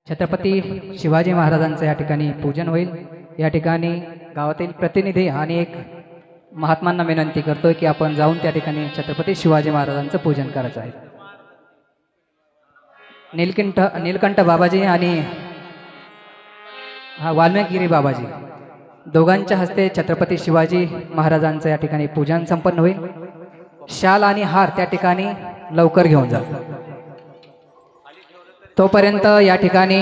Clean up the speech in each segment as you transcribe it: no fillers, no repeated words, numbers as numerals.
छत्रपती शिवाजी महाराजांचं या ठिकाणी पूजन होईल। या ठिकाणी गावातील प्रतिनिधी आणि एक महात्मांना विनंती करतोय की आपण जाऊन त्या ठिकाणी छत्रपती शिवाजी महाराजांचं पूजन करायचं आहे। नीलकंठ बाबाजी आणि वाल्मिकी बाबाजी दोघांच्या हस्ते छत्रपती शिवाजी महाराजांचं या ठिकाणी पूजन संपन्न होईल। शाल आणि हार त्या ठिकाणी लवकर घेऊन जा। तोपर्यंत या ठिकाणी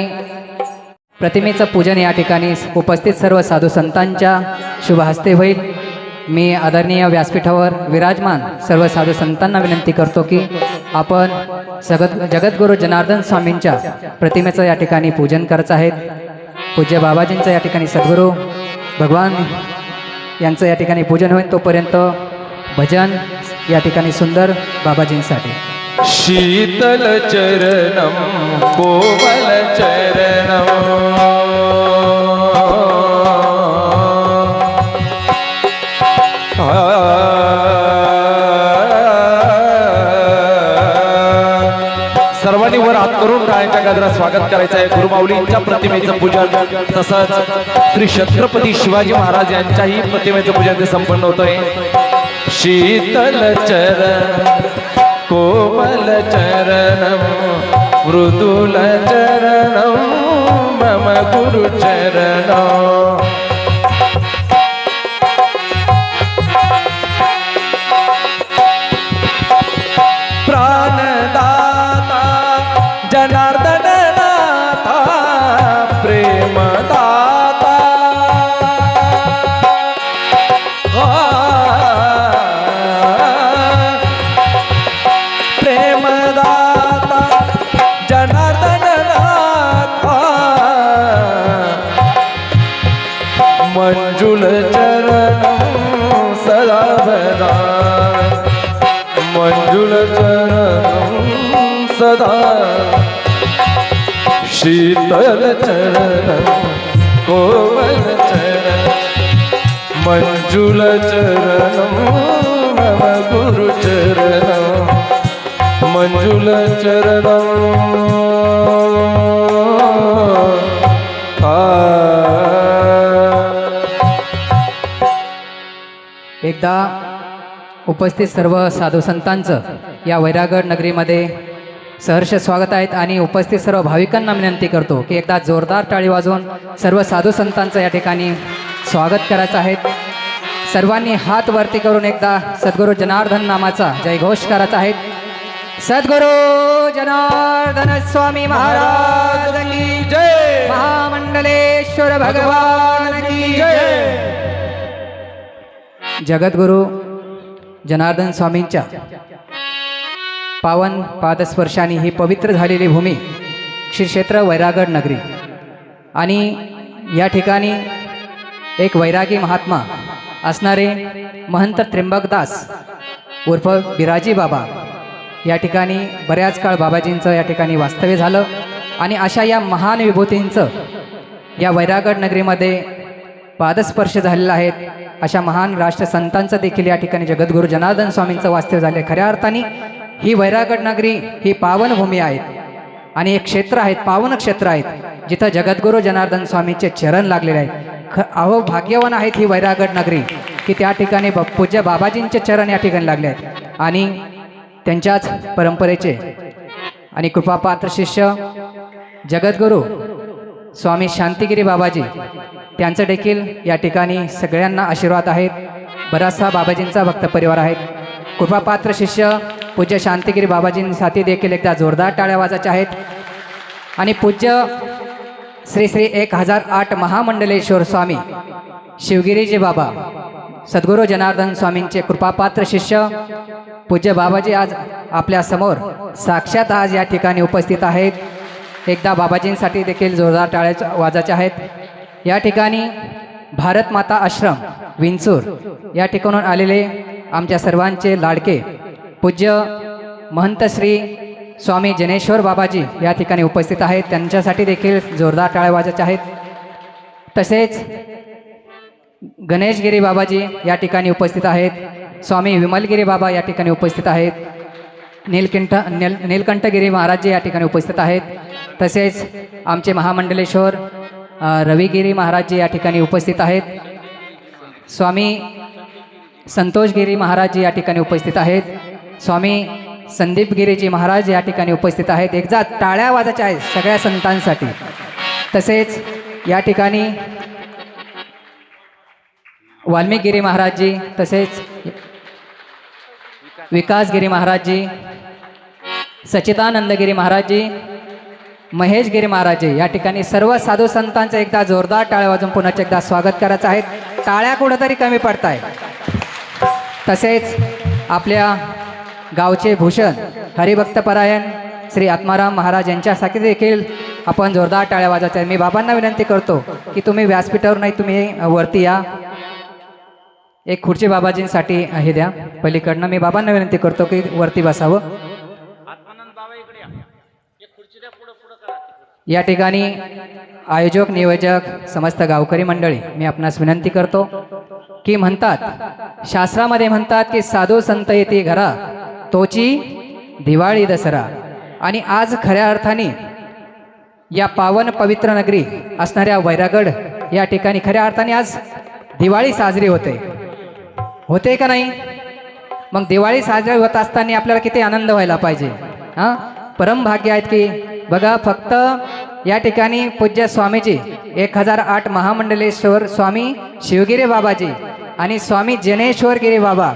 प्रतिमेचं पूजन या ठिकाणी उपस्थित सर्व साधू संतांच्या शुभ हस्ते होईल। मी आदरणीय व्यासपीठावर विराजमान सर्व साधू संतांना विनंती करतो की आपण जगद्गुरु जनार्दन स्वामींच्या प्रतिमेचं या ठिकाणी पूजन करायचं आहे। पूज्य बाबाजींचं या ठिकाणी सद्गुरू भगवान यांचं या ठिकाणी पूजन होईल। तोपर्यंत भजन या ठिकाणी सुंदर बाबाजींसाठी। शीतल चरणम कोमल चरणम सर्वांनी वर हात करून टाळ्यांच्या गजरात स्वागत करायचं आहे। गुरुमाऊलींच्या प्रतिमेचं पूजन तसंच श्री छत्रपती शिवाजी महाराज यांच्याही प्रतिमेचं पूजन ते संपन्न होतंय। शीतल चरण कोमल चरणम मृदुल चरणम मम गुरु चरणम प्राणदाता जनार्दन नाथा प्रेमदाता प्रेमदाता जनार्दन नाथा मंजुल चरणम सदा सदा मंजुल चरणम सदा शीतल चरणम कोमल चरणम मंजुल चरणम मम गुरु चरणम मंजुल चरणम एकदा उपस्थित सर्व साधू संतांचं या वैरागड नगरीमध्ये सहर्ष स्वागत आहेत आणि उपस्थित सर्व भाविकांना विनंती करतो की एकदा जोरदार टाळी वाजवून सर्व साधू संतांचं या ठिकाणी स्वागत करायचं आहे। सर्वांनी हात वरती करून एकदा सद्गुरू जनार्दन नामाचा जयघोष करायचा आहे। सद्गुरू जनार्दन स्वामी महाराज की जय, महामंडलेश्वर भगवान की जय। जगद्गुरु जनार्दन स्वामींच्या पावन पादस्पर्शाने ही पवित्र झालेली भूमी श्री क्षेत्र वैरागड नगरी आणि या ठिकाणी एक वैरागी महात्मा असणारे महंत त्र्यंबकदास उर्फ बिराजी बाबा या ठिकाणी बऱ्याच काळ बाबाजींचं या ठिकाणी वास्तव्य झालं आणि अशा या महान विभूतींचं या वैरागड नगरीमध्ये पादस्पर्श झालेला आहे। अशा महान राष्ट्रसंतांचं देखील या ठिकाणी जगद्गुरु जनार्दन स्वामींचं वास्तव्य झाले। खऱ्या अर्थाने ही वैरागड नगरी ही पावन भूमी आहे आणि एक क्षेत्र आहेत, पावन क्षेत्र आहेत जिथं जगद्गुरु जनार्दन स्वामींचे चरण लागलेले आहेत। अहो भाग्यवान आहेत ही वैरागड नगरी की त्या ठिकाणी पूज्य बाबाजींचे चरण या ठिकाणी लागले आहेत आणि त्यांच्याच परंपरेचे आणि कृपापात्र शिष्य जगद्गुरु स्वामी शांतिगिरी बाबाजी त्यांचं देखील या ठिकाणी सगळ्यांना आशीर्वाद आहेत। बराचसा बाबाजींचा भक्त परिवार आहेत। कृपापात्र शिष्य पूज्य शांतिगिरी बाबाजींसाठी देखील एकदा जोरदार टाळ्या वाजायच्या आहेत आणि पूज्य श्री श्री 1008 महामंडलेश्वर स्वामी शिवगिरीजी बाबा सद्गुरू जनार्दन स्वामींचे कृपापात्र शिष्य पूज्य बाबाजी आज आपल्या समोर साक्षात आज या ठिकाणी उपस्थित आहेत। एकदा बाबाजींसाठी देखील जोरदार टाळ्या वाजायच्या आहेत। या ठिकाणी भारत माता आश्रम विंचूर या ठिकाणून आलेले आमच्या सर्वांचे लाडके पूज्य महंत श्री स्वामी जनेश्वर बाबाजी या ठिकाणी उपस्थित आहेत। त्यांच्यासाठी देखील जोरदार टाळ्या वाजायच्या आहेत। तसेच गणेशगिरी बाबाजी या ठिकाणी उपस्थित आहेत। स्वामी विमलगिरी बाबा या ठिकाणी उपस्थित आहेत। नीलकंठगिरी महाराज या ठिकाणी उपस्थित आहेत. तसेच आमचे महामंडलेश्वर रविगिरी महाराज या ठिकाणी उपस्थित आहेत. स्वामी संतोषगिरी महाराज या ठिकाणी उपस्थित आहेत. स्वामी संदीपगिरीजी महाराज या ठिकाणी उपस्थित आहेत. एकदा टाळ्या वाजायच्या आहेत सगळ्या संतांसाठी. तसेच या ठिकाणी वाल्मिकगिरी महाराजजी, तसेच विकासगिरी महाराजजी, सच्चिदानंदगिरी महाराजजी, महेशगिरी महाराजजी या ठिकाणी सर्व साधू संतांचं एकदा जोरदार टाळ्या वाजून पुन्हा एकदा स्वागत करायचं आहे. टाळ्या कुठंतरी कमी पडत आहे. तसेच आपल्या गावचे भूषण हरिभक्तपरायण श्री आत्माराम महाराज यांच्यासाठी देखील आपण जोरदार टाळ्या वाजवायच्या आहे. मी बाबांना विनंती करतो की तुम्ही व्यासपीठावर नाही, तुम्ही वरती या. एक खुर्ची बाबाजींसाठी हे द्या पलीकडनं. मी बाबांना विनंती करतो की वरती बसावं. या ठिकाणी आयोजक नियोजक समस्त गावकरी मंडळी मी आपणास विनंती करतो की म्हणतात, शास्त्रामध्ये म्हणतात की साधू संत येते घरा तोची दिवाळी दसरा. आणि आज खऱ्या अर्थाने या पावन पवित्र नगरी असणाऱ्या वैरागड या ठिकाणी खऱ्या अर्थाने आज दिवाळी साजरी होते का नाही? मग दिवाळी साजरी होत असताना आपल्याला किती आनंद व्हायला पाहिजे. हां, परम भाग्य आहेत की बघा, फक्त या ठिकाणी पूज्य स्वामीजी 1008 महामंडलेश्वर स्वामी शिवगिरी बाबाजी आणि स्वामी जनेश्वरगिरी बाबा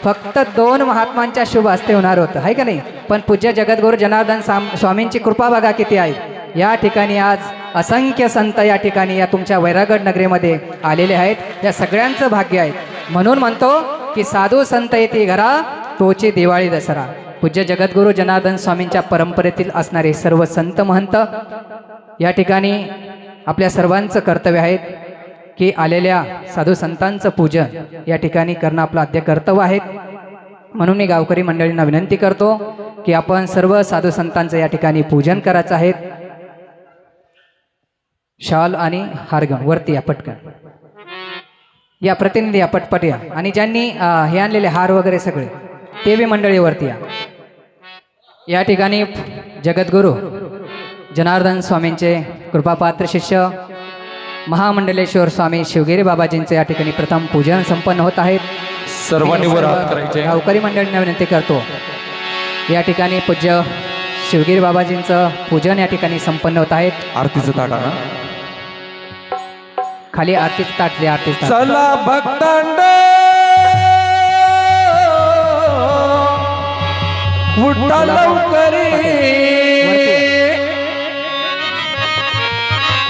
फक्त 2 महात्मांच्या शुभ हस्ते होणार होतं, आहे का नाही? पण पूज्य जगद्गुरु जनार्दन स्वामींची कृपा बघा किती आहे. या ठिकाणी आज असंख्य संत या ठिकाणी या तुमच्या वैरागड नगरीमध्ये आलेले आहेत. या सगळ्यांचं भाग्य आहे. म्हणून म्हणतो की साधू संत येते घरा तोची दिवाळी दसरा. पूज्य जगद्गुरु जनार्दन स्वामींच्या परंपरेतील असणारे सर्व संत महंत या ठिकाणी आपल्या सर्वांचं कर्तव्य आहे की आलेल्या साधू संतांचं पूजन या ठिकाणी करणं आपलं आद्य कर्तव्य आहे. म्हणून मी गावकरी मंडळींना विनंती करतो की आपण सर्व साधू संतांचं या ठिकाणी पूजन करायचं आहे. शाल आणि हार घेऊन वरती या पटकन या. प्रतिनिधी या पटपट या. आणि ज्यांनी हे आणलेले हार वगैरे सगळे ते बी मंडळीवरती या. या ठिकाणी जगद्गुरु जनार्दन स्वामींचे कृपापात्र शिष्य महामंडलेश्वर स्वामी शिवगिरी बाबाजींचे या ठिकाणी प्रथम पूजन संपन्न होत आहेत. सर्वांनी वर हात करायचे. गावकरी मंडळींना विनंती करतो, या ठिकाणी पूज्य शिवगिरी बाबाजींचं पूजन या ठिकाणी संपन्न होत आहेत. आरतीचं ताट आणा. खाली आरतीचं ताट द्या. आरतीचं ताट. चला भक्तांड उठा लवकरी.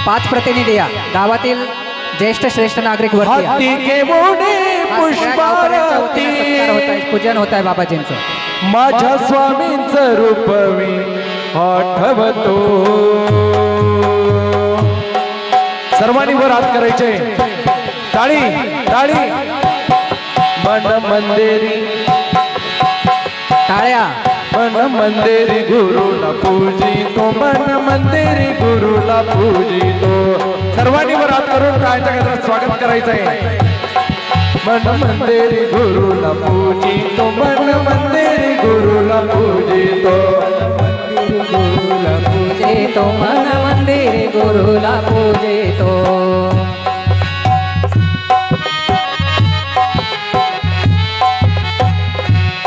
5 प्रतिनिधी या गावातील ज्येष्ठ श्रेष्ठ नागरिक वरती या. पूजन होत आहे बाबाजींचं. माझ्या स्वामींचं रूप मी आठवतो. सर्वांनी वर हात करायचे. टाळी टाळी. मन मंदिरी टाळ्या. मन मंदिरी गुरुला पूजितो. मन मंदिरी गुरुला पूजितो. सर्वांनी वर हात करून टाळ्यांच्या गजरात स्वागत करायचंय. मन मंदिरी गुरुला पूजितो. मन मंदिरी गुरुला पूजितो. गुरुला पूजितो. मन मंदिरी गुरुला पूजितो.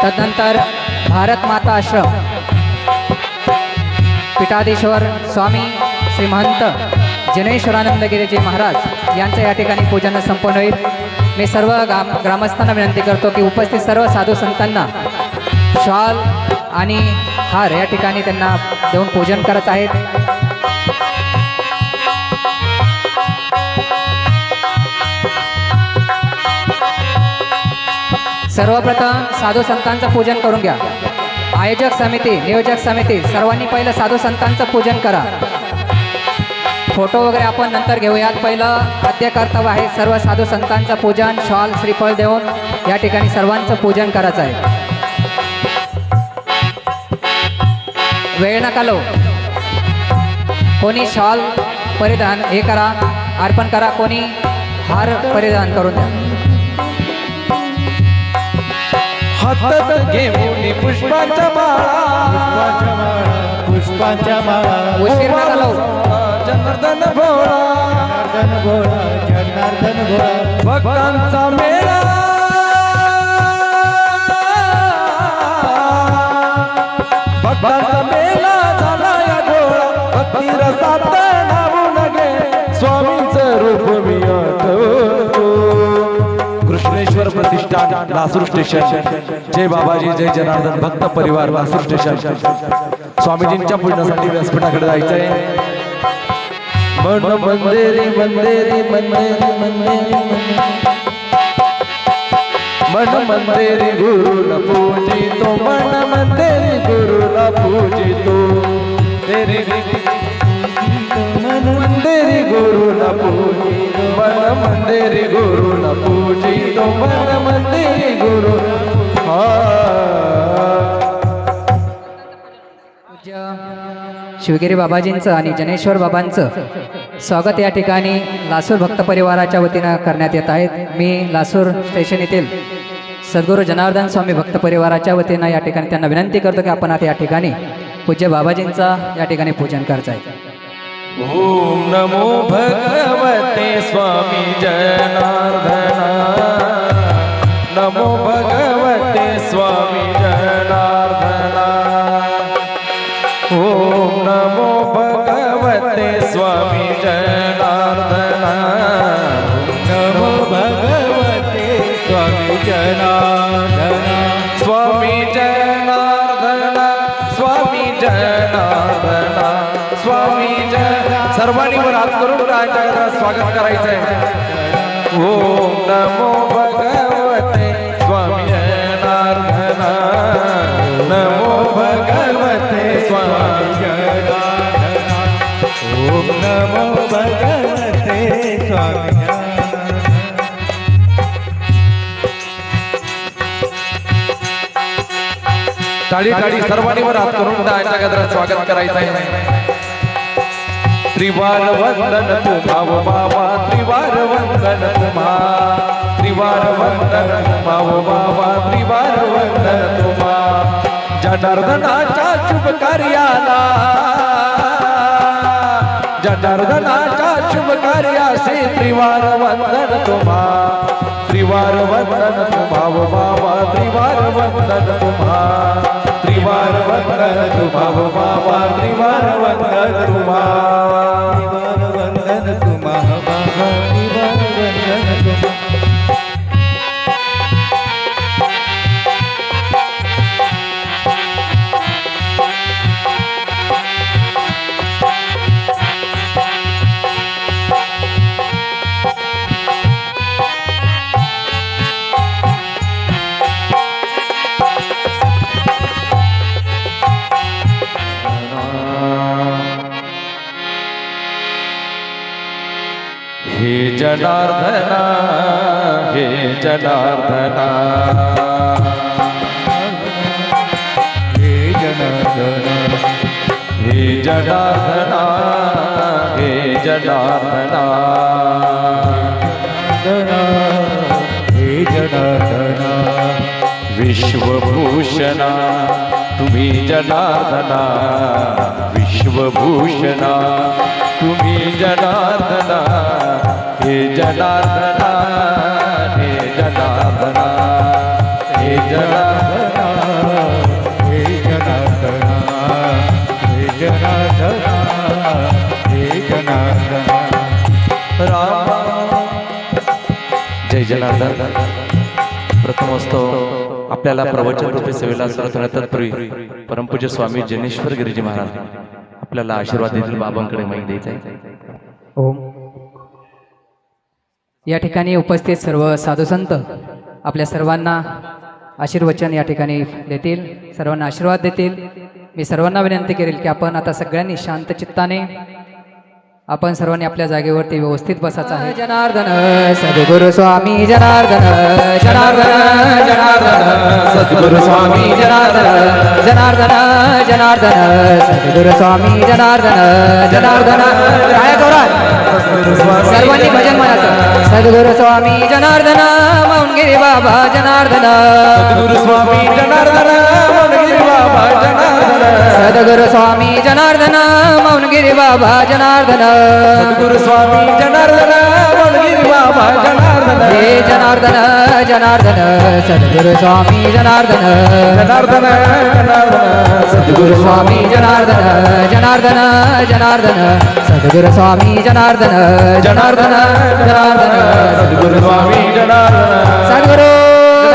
तदनंतर भारत माता आश्रम पीठाधीश्वर स्वामी श्री महंत जनेश्वरानंदगिरीजी महाराज यांचं या ठिकाणी पूजन संपन्न होईल. मी सर्व ग्रामस्थांना विनंती करतो की उपस्थित सर्व साधू संतांना शॉल आणि हार या ठिकाणी त्यांना देऊन पूजन करत आहेत. सर्वप्रथम साधू संतांचं पूजन करून घ्या. आयोजक समिती नियोजक समिती सर्वांनी पहिलं साधू संतांचं पूजन करा. फोटो वगैरे आपण नंतर घेऊयात. पहिलं आद्य कर्तव्य आहे सर्व साधू संतांचं पूजन. शॉल श्रीफळ देऊन या ठिकाणी सर्वांचं पूजन करायचं आहे. वेळ नका लो. कोणी शॉल परिधान हे करा, अर्पण करा. कोणी हार परिधान करून द्या. हातात घेऊन पुष्पाच्या माळा पुष्पांच्या माळा उशीर नका लावू. जनार्दन भोळा जनार्दन भोळा जनार्दन भोळा भक्तांचा मेळा भक्तांचा मेळा झाला या गोळा भक्ती रसात न्हावून गे स्वामींचं रूप मी आठवतो. कृष्णेश्वर प्रतिष्ठान लासूर स्टेशन. जय बाबाजी जय जनार्दन भक्त परिवार लासूर स्टेशन. स्वामीजींच्या पूजनासाठी व्यासपीठाकडे जायचंय. मन मंदिरी मंदिरी मंदिरी मंदिरी मन मंदिरी गुरुला पूजितो मन मंदिरी गुरुला पूजितो तेरी मन मंदिरी गुरुला पूजितो मन मंदिरी गुरुला पूजितो मन मंदिरी गुरु पूज्य शिवगिरी बाबाजींचं आणि जनेश्वर बाबांचं स्वागत या ठिकाणी लासूर भक्त परिवाराच्या वतीनं करण्यात येत आहेत. मी लासूर स्टेशन येथील सद्गुरू जनार्दन स्वामी भक्त परिवाराच्या वतीनं या ठिकाणी त्यांना विनंती करतो की आपण आता या ठिकाणी पूज्य बाबाजींचा या ठिकाणी पूजन करायचं आहे. ओम नमो भगवते स्वामी जनार्दना नमो भगवते स्वामी जनार्दना ओम नमो भगवते स्वामी जनार्दना नमो भगवते स्वामी जनार्दना स्वामी जनार्दना स्वामी जनार्दना स्वामी सर्वांनी वर हात करून राजाला स्वागत करायचंय. ओम नमो भगवते स्वामी जनार्दना नमो भगवते स्वामी जनार्दना ओम नमो भगवते स्वामी टाळी टाळी सर्वांनी वर हात करून राजाच्या गजरात स्वागत करायचंय. त्रिवार वंदन तुम्हा वो बाबा त्रिवार वंदन तुम्हा त्रिवार वंदन तुम्हा वो बाबा त्रिवार वंदन तुम्हा जनार्दनाच्या शुभ कार्याला जनार्दनाच्या शुभ कार्यासी त्रिवार वंदन तुम्हा त्रिवार वंदन तुम्हा वो बाबा त्रिवार वंदन तुम्हा त्रिवार वंदन तुम्हा वो बाबा त्रिवार वंदन तुम्हा वंदन तुम्हा बाबा वंदन तुम्हा हे जनार्दना हे जनार्दना हे जनार्दना हे जनार्दना हे जनार्दना हे जनार्दना विश्वभूषणा तुम्ही जनार्दना विश्वभूषणा तुम्ही जनार्दना हे जनार्दना हे जनार्दना हे जनार्दना हे जनार्दना हे जनार्दना हे जनार्दना राम जय जनार्दन. प्रथमोस्तव आपल्याला प्रवचन रूपी सेवेला सुरुवात होण्यात तत्पूर्वी परमपूज्य स्वामी जनेश्वर गिरीजी महाराज आपल्याला आशीर्वाद देतील. बाबांकडे माहिती द्यायचा आहे. ओम. या ठिकाणी उपस्थित सर्व साधू संत आपल्या सर्वांना आशीर्वचन या ठिकाणी देतील, सर्वांना आशीर्वाद देतील. मी सर्वांना विनंती करेल की आपण आता सगळ्यांनी शांत चित्ताने आपण सर्वांनी आपल्या जागेवरती व्यवस्थित बसायचं आहे. जनार्दन सद्गुरु स्वामी जनार्दन जनार्दन जनार्दन सद्गुरु स्वामी जनार्दन जनार्दन जनार्दन सद्गुरु स्वामी जनार्दन जनार्दन राया गौराज सद्गुरु स्वामी सर्वांनी भजन म्हणायचं. सद्गुरु स्वामी जनार्दन मौनगिरी बाबा जनार्दन. सद्गुरु स्वामी जनार्दन मौनगिरी बाबा जनार्दन. सद्गुरु स्वामी जनार्दन मौनगिरी बाबा जनार्दन. सद्गुरु स्वामी जनार्दन मौनगिरी बाबा जनार्दन. हे जनार्दन जनार्दन सद्गुरु स्वामी जनार्दन. जनार्दन जनार्दन सद्गुरु स्वामी जनार्दन जनार्दन जनार्दन सद्गुरु स्वामी जनार्दन जनार्दन जनार्दन सद्गुरु स्वामी जनार्दन. सद्गुरु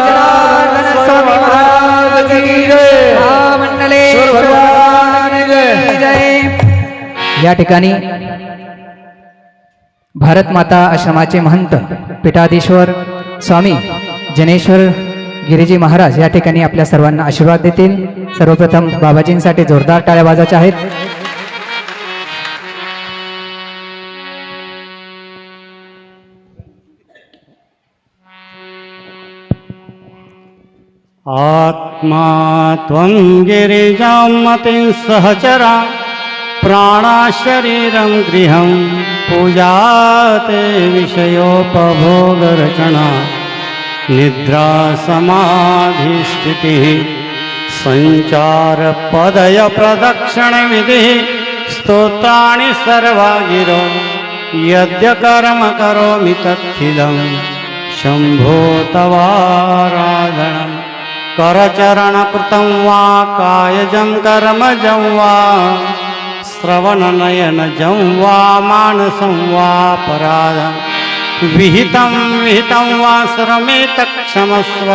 जनार्दन स्वामी महाराज की जय. महामंडलेश्वर भगवान की जय. या ठिकाणी भारत माता आश्रमाचे महंत पीठाधीश्वर स्वामी जनेश्वर गिरीजी महाराज या ठिकाणी आपल्या सर्वांना आशीर्वाद देतील. सर्वप्रथम बाबाजींसाठी जोरदार टाळ्या वाजायच्या आहेत. आत्मा त्वं गिरिजामतिं सहचरा प्राणा शरीरं गृहं पूजा ते विषयोपभोगरचना निद्रा समाधिस्थितिः संचारपदय प्रदक्षिणविधिः स्तोत्राणि सर्वा गिरो यद्य कर्म करोमि तत्थिदं शम्भो तवाराधनम् करचरणकृतं वा कायजं कर्मजं वा श्रवणनयनजं वा मानसं वा पराधं विहितं वा सर्वमेतत्क्षमस्व.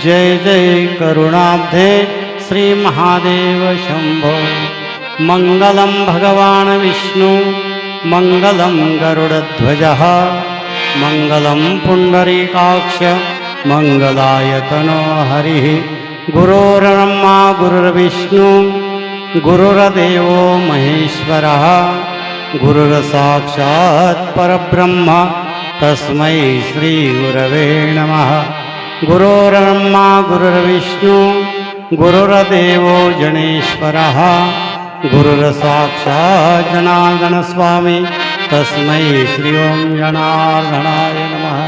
जय जय करुणाब्धे श्रीमहादेव शम्भो. मङ्गलं भगवान् विष्णु मङ्गलं गरुडध्वजः मङ्गलं पुण्डरीकाक्ष मङ्गलायतनो हरिः. गुरुर्ब्रह्मा गुरुर्विष्णु गुरुर्देवो महेश्वरः गुरुर्साक्षात् परब्रह्म तस्मै श्रीगुरवे नमः. गुरुर्ब्रह्मा गुरुर्विष्णु गुरुर्देवो जनेश्वरः गुरुर्साक्षात् जनार्दनस्वामी तस्मै श्री ओं जनार्दनाय नमः.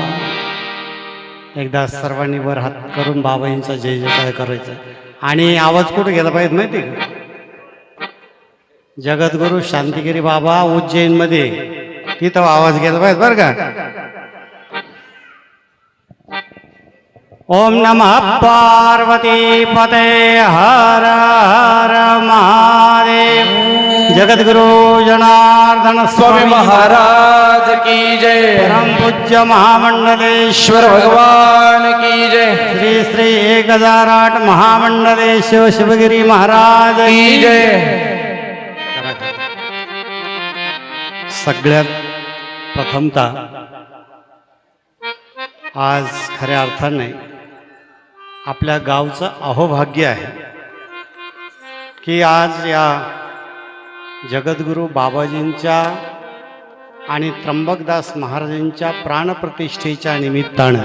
एकदा सर्वांनी वर हात करून बाबांचा जय जयकार करायचा. आणि आवाज कुठे गेला पाहिजे माहिती का? जगद्गुरु शांतिगिरी बाबा उज्जैनमध्ये तिथं आवाज गेला पाहिजे बरं का. ओम नमः पार्वती पते हर हर महादेव. जगद्गुरु जनार्दन स्वामी महाराज की जय. परम पूज्य महामंडलेश्वर भगवान की जय. श्री श्री 1008 महामंडलेश्वर शिवगिरी महाराज की जय. सगळ्यात प्रथमतः आज खऱ्या अर्थाने आपल्या गावचं अहोभाग्य आहे की आज या जगद्गुरू बाबाजींच्या आणि त्र्यंबकदास महाराजांच्या प्राणप्रतिष्ठेच्या निमित्तानं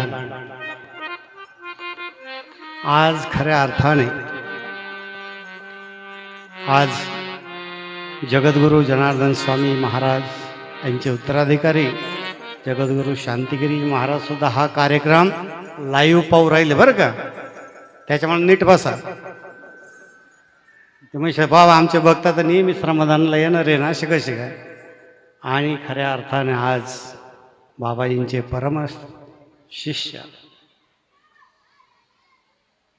आज खऱ्या अर्थाने आज जगद्गुरू जनार्दन स्वामी महाराज यांचे उत्तराधिकारी जगद्गुरू शांतिगिरी महाराज सुद्धा हा कार्यक्रम लाईव्ह पाहू राहिले बरं का. त्याच्यामुळे नीट बसा. तुम्ही बाबा आमचे बघता तर नेहमी श्रमदानला येणार आहे ना असे कसे काय. आणि खऱ्या अर्थाने आज बाबाजींचे परम शिष्य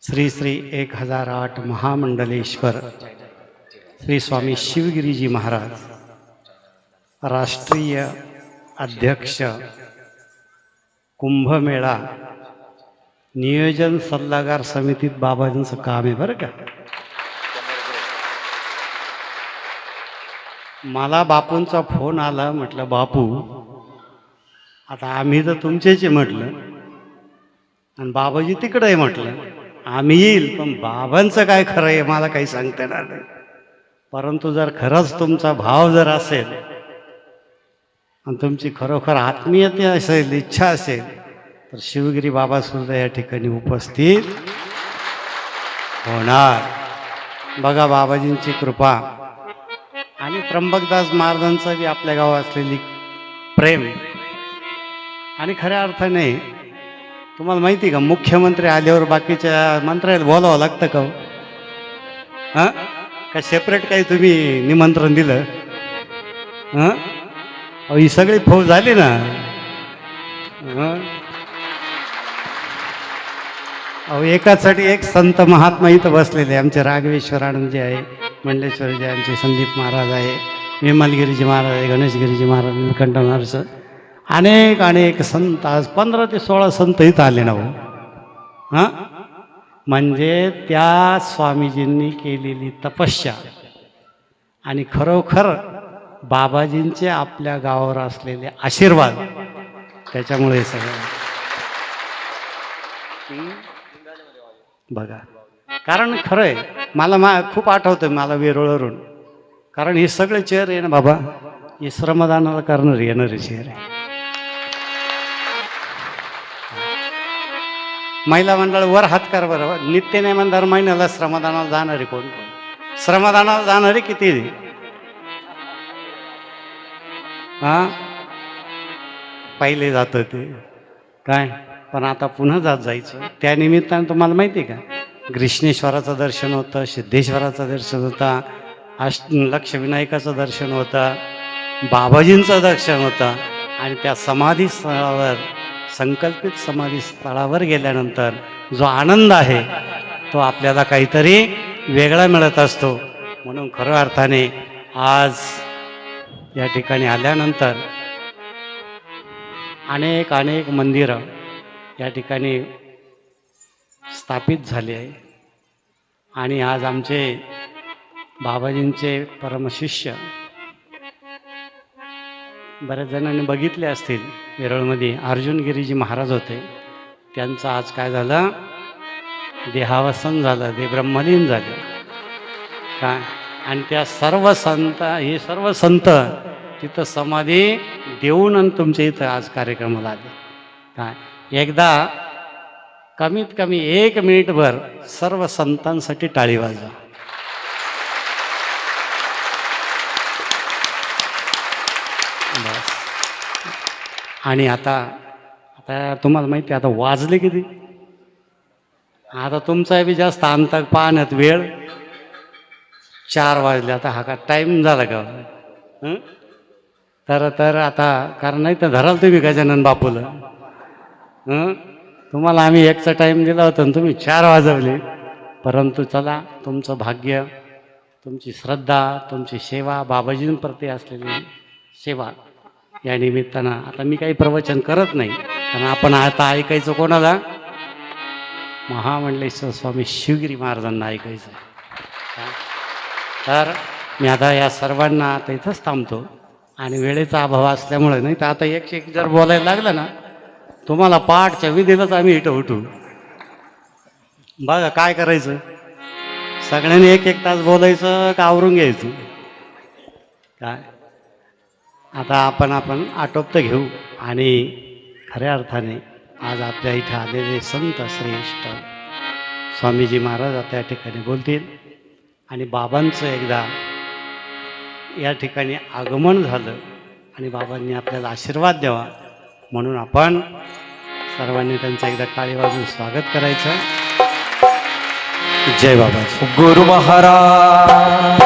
श्री श्री 1008 महामंडलेश्वर श्री स्वामी शिवगिरीजी महाराज राष्ट्रीय अध्यक्ष कुंभमेळा नियोजन सल्लागार समितीत बाबाजींचं काम आहे बरं का. मला बापूंचा फोन आला. म्हटलं बापू आता आम्ही तर तुमचेच आहे म्हटलं आणि बाबाजी तिकडं आहे म्हटलं. आम्ही येईल पण बाबांचं काय खरं आहे मला काही सांगता येणार नाही. परंतु जर खरंच तुमचा भाव जर असेल आणि तुमची खरोखर आत्मीयता असेल इच्छा असेल तर शिवगिरी बाबा सुद्धा या ठिकाणी उपस्थित होणार. बघा बाबाजींची कृपा आणि त्र्यंबकदास महाराजांचा बी आपल्या गावात असलेली प्रेम. आणि खऱ्या अर्थाने तुम्हाला माहिती आहे का, मुख्यमंत्री आल्यावर बाकीच्या मंत्र्याला बोलावं लागतं का हो? हां, का सेपरेट काही तुम्ही निमंत्रण दिलं? हां, अहो ही सगळी फौज झाली ना. हां, अहो एकासाठी एक संत महात्मा इथं बसलेले, आमचे राघवेश्वरानंदजी आहे, मंडलेश्वरजी, आमचे संदीप महाराज आहे, विमलगिरीजी महाराज आहे, गणेशगिरीजी महाराज, निलकंठ महाराज, अनेक अनेक संत. आज 15 ते 16 संत इथं आले ना हो. हां, म्हणजे त्या स्वामीजींनी केलेली तपस्या आणि खरोखर बाबाजींचे आपल्या गावावर असलेले आशीर्वाद, त्याच्यामुळे सगळं बघा. कारण खरं आहे, मला खूप आठवतं मला वेरूळवरून, कारण हे सगळे चेअर आहे ना बाबा, हे श्रमदानाला करणारे येणारे चेअर आहे. महिला मंडळ वर हात कर बरं. नित्यनेमान दर महिन्याला श्रमदानाला जाणारे कोण कोण? श्रमदानाला जाणारे किती? हां, पहिले जातं ते काय, पण आता पुन्हा जायचं. त्या निमित्तानं तुम्हाला माहिती आहे का, ग्रीष्णेश्वराचं दर्शन होतं, सिद्धेश्वराचं दर्शन होतं, लक्षविनायकाचं दर्शन होतं, बाबाजींचं दर्शन होतं. आणि त्या समाधी स्थळावर, संकल्पित समाधी स्थळावर गेल्यानंतर जो आनंद आहे तो आपल्याला काहीतरी वेगळा मिळत असतो. म्हणून खरं अर्थाने आज या ठिकाणी आल्यानंतर अनेक अनेक मंदिरं या ठिकाणी स्थापित झाली आहे. आणि आज आमचे बाबाजींचे परमशिष्य बऱ्याच जणांनी बघितले असतील, वेरूळमध्ये अर्जुनगिरीजी महाराज होते, त्यांचं आज काय झालं, देहावसन झालं, ते ब्रह्मलीन झाले काय. आणि त्या सर्व संत, हे सर्व संत तिथं समाधी देऊन आणि तुमच्या इथं आज कार्यक्रमाला आले काय. एकदा कमीत कमी 1 मिनिटभर सर्व संतांसाठी टाळी वाजवा. बस. आणि आता तुम्हाला माहिती आहे, आता वाजले किती, आता तुमचा बी जास्त अंतर पाहण्यात वेळ 4 वाजले. आता हा का टाईम झाला का? तर आता कारण नाही तर धराल तुम्ही गजानन बापूला. तुम्हाला आम्ही 1चा टाईम दिला होता आणि तुम्ही 4 वाजवले. परंतु चला, तुमचं भाग्य, तुमची श्रद्धा, तुमची सेवा, बाबाजींप्रती असलेली सेवा, या निमित्तानं आता मी काही प्रवचन करत नाही, कारण आपण आता ऐकायचं कोणाला, महामंडलेश्वर स्वामी शिवगिरी महाराजांना ऐकायचं. तर मी आता या सर्वांना आता इथंच थांबतो. आणि वेळेचा अभाव असल्यामुळे, नाही तर आता एक जर बोलायला लागलं ना, तुम्हाला पाठच्या विधीलाच आम्ही इथं उठू. बघा काय करायचं, सगळ्यांनी 1-1 तास बोलायचं का आवरून घ्यायचं काय. आता आपण आटोपतं घेऊ. आणि खऱ्या अर्थाने आज आपल्या इथं आलेले संत श्रेष्ठ स्वामीजी महाराज त्या ठिकाणी बोलतील. आणि बाबांचं एकदा या ठिकाणी आगमन झालं आणि बाबांनी आपल्याला आशीर्वाद द्यावा, म्हणून आपण सर्वांनी त्यांचं एकदा टाळी वाजवून स्वागत करायचं. जय बाबाजी. गुरु महाराज,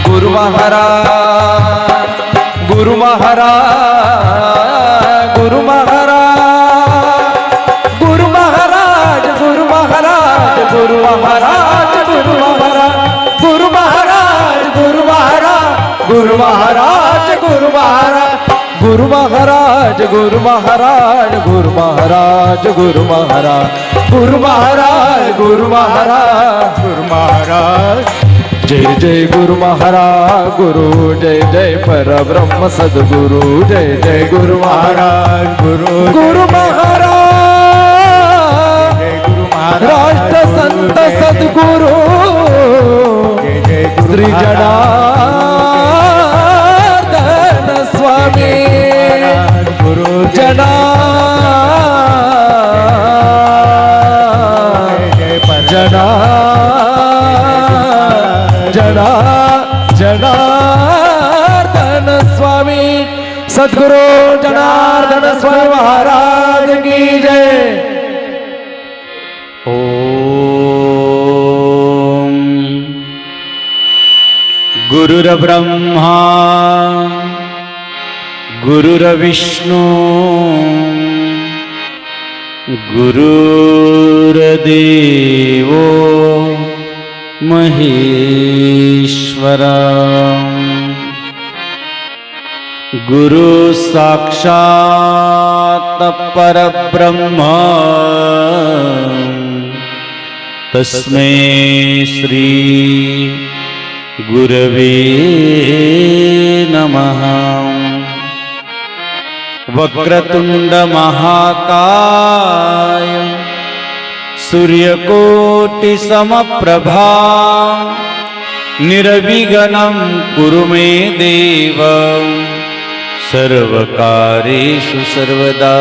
गुरु महाराज, गुरु महाराज, गुरु महाराज, गुरु महाराज, गुरु महाराज, गुरु महाराज, गुरु महाराज, गुरु महाराज, गुरु महाराज, गुरु महाराज, गुरु महाराज, गुरु महाराज, गुरु महाराज, गुरु महाराज, गुरु महाराज, गुरु महाराज, गुरु महाराज, गुरु महाराज. जय जय गुरु महाराज, गुरु जय जय परब्रह्म सद्गुरु, जय जय गुरु महाराज, गुरु गुरु महाराज, जय गुरु महाराज, राष्ट्र संत सद्गुरु, जय जय श्री जनार्दन स्वामी, गुरु जना जनार्दन स्वामी, सद्गुरु जनार्दन स्वामी महाराज की जय। ओम गुरुर्ब्रह्मा गुरुर्विष्णू गुरुर्देवो महेश्वरा गुरु साक्षात् परब्रह्म तस्मै श्री गुरवे नमः। वक्रतुंड महाकाय सूर्यकोटि समप्रभा निर्विघ्नं कुरु मे देव सर्वकार्येषु सर्वदा।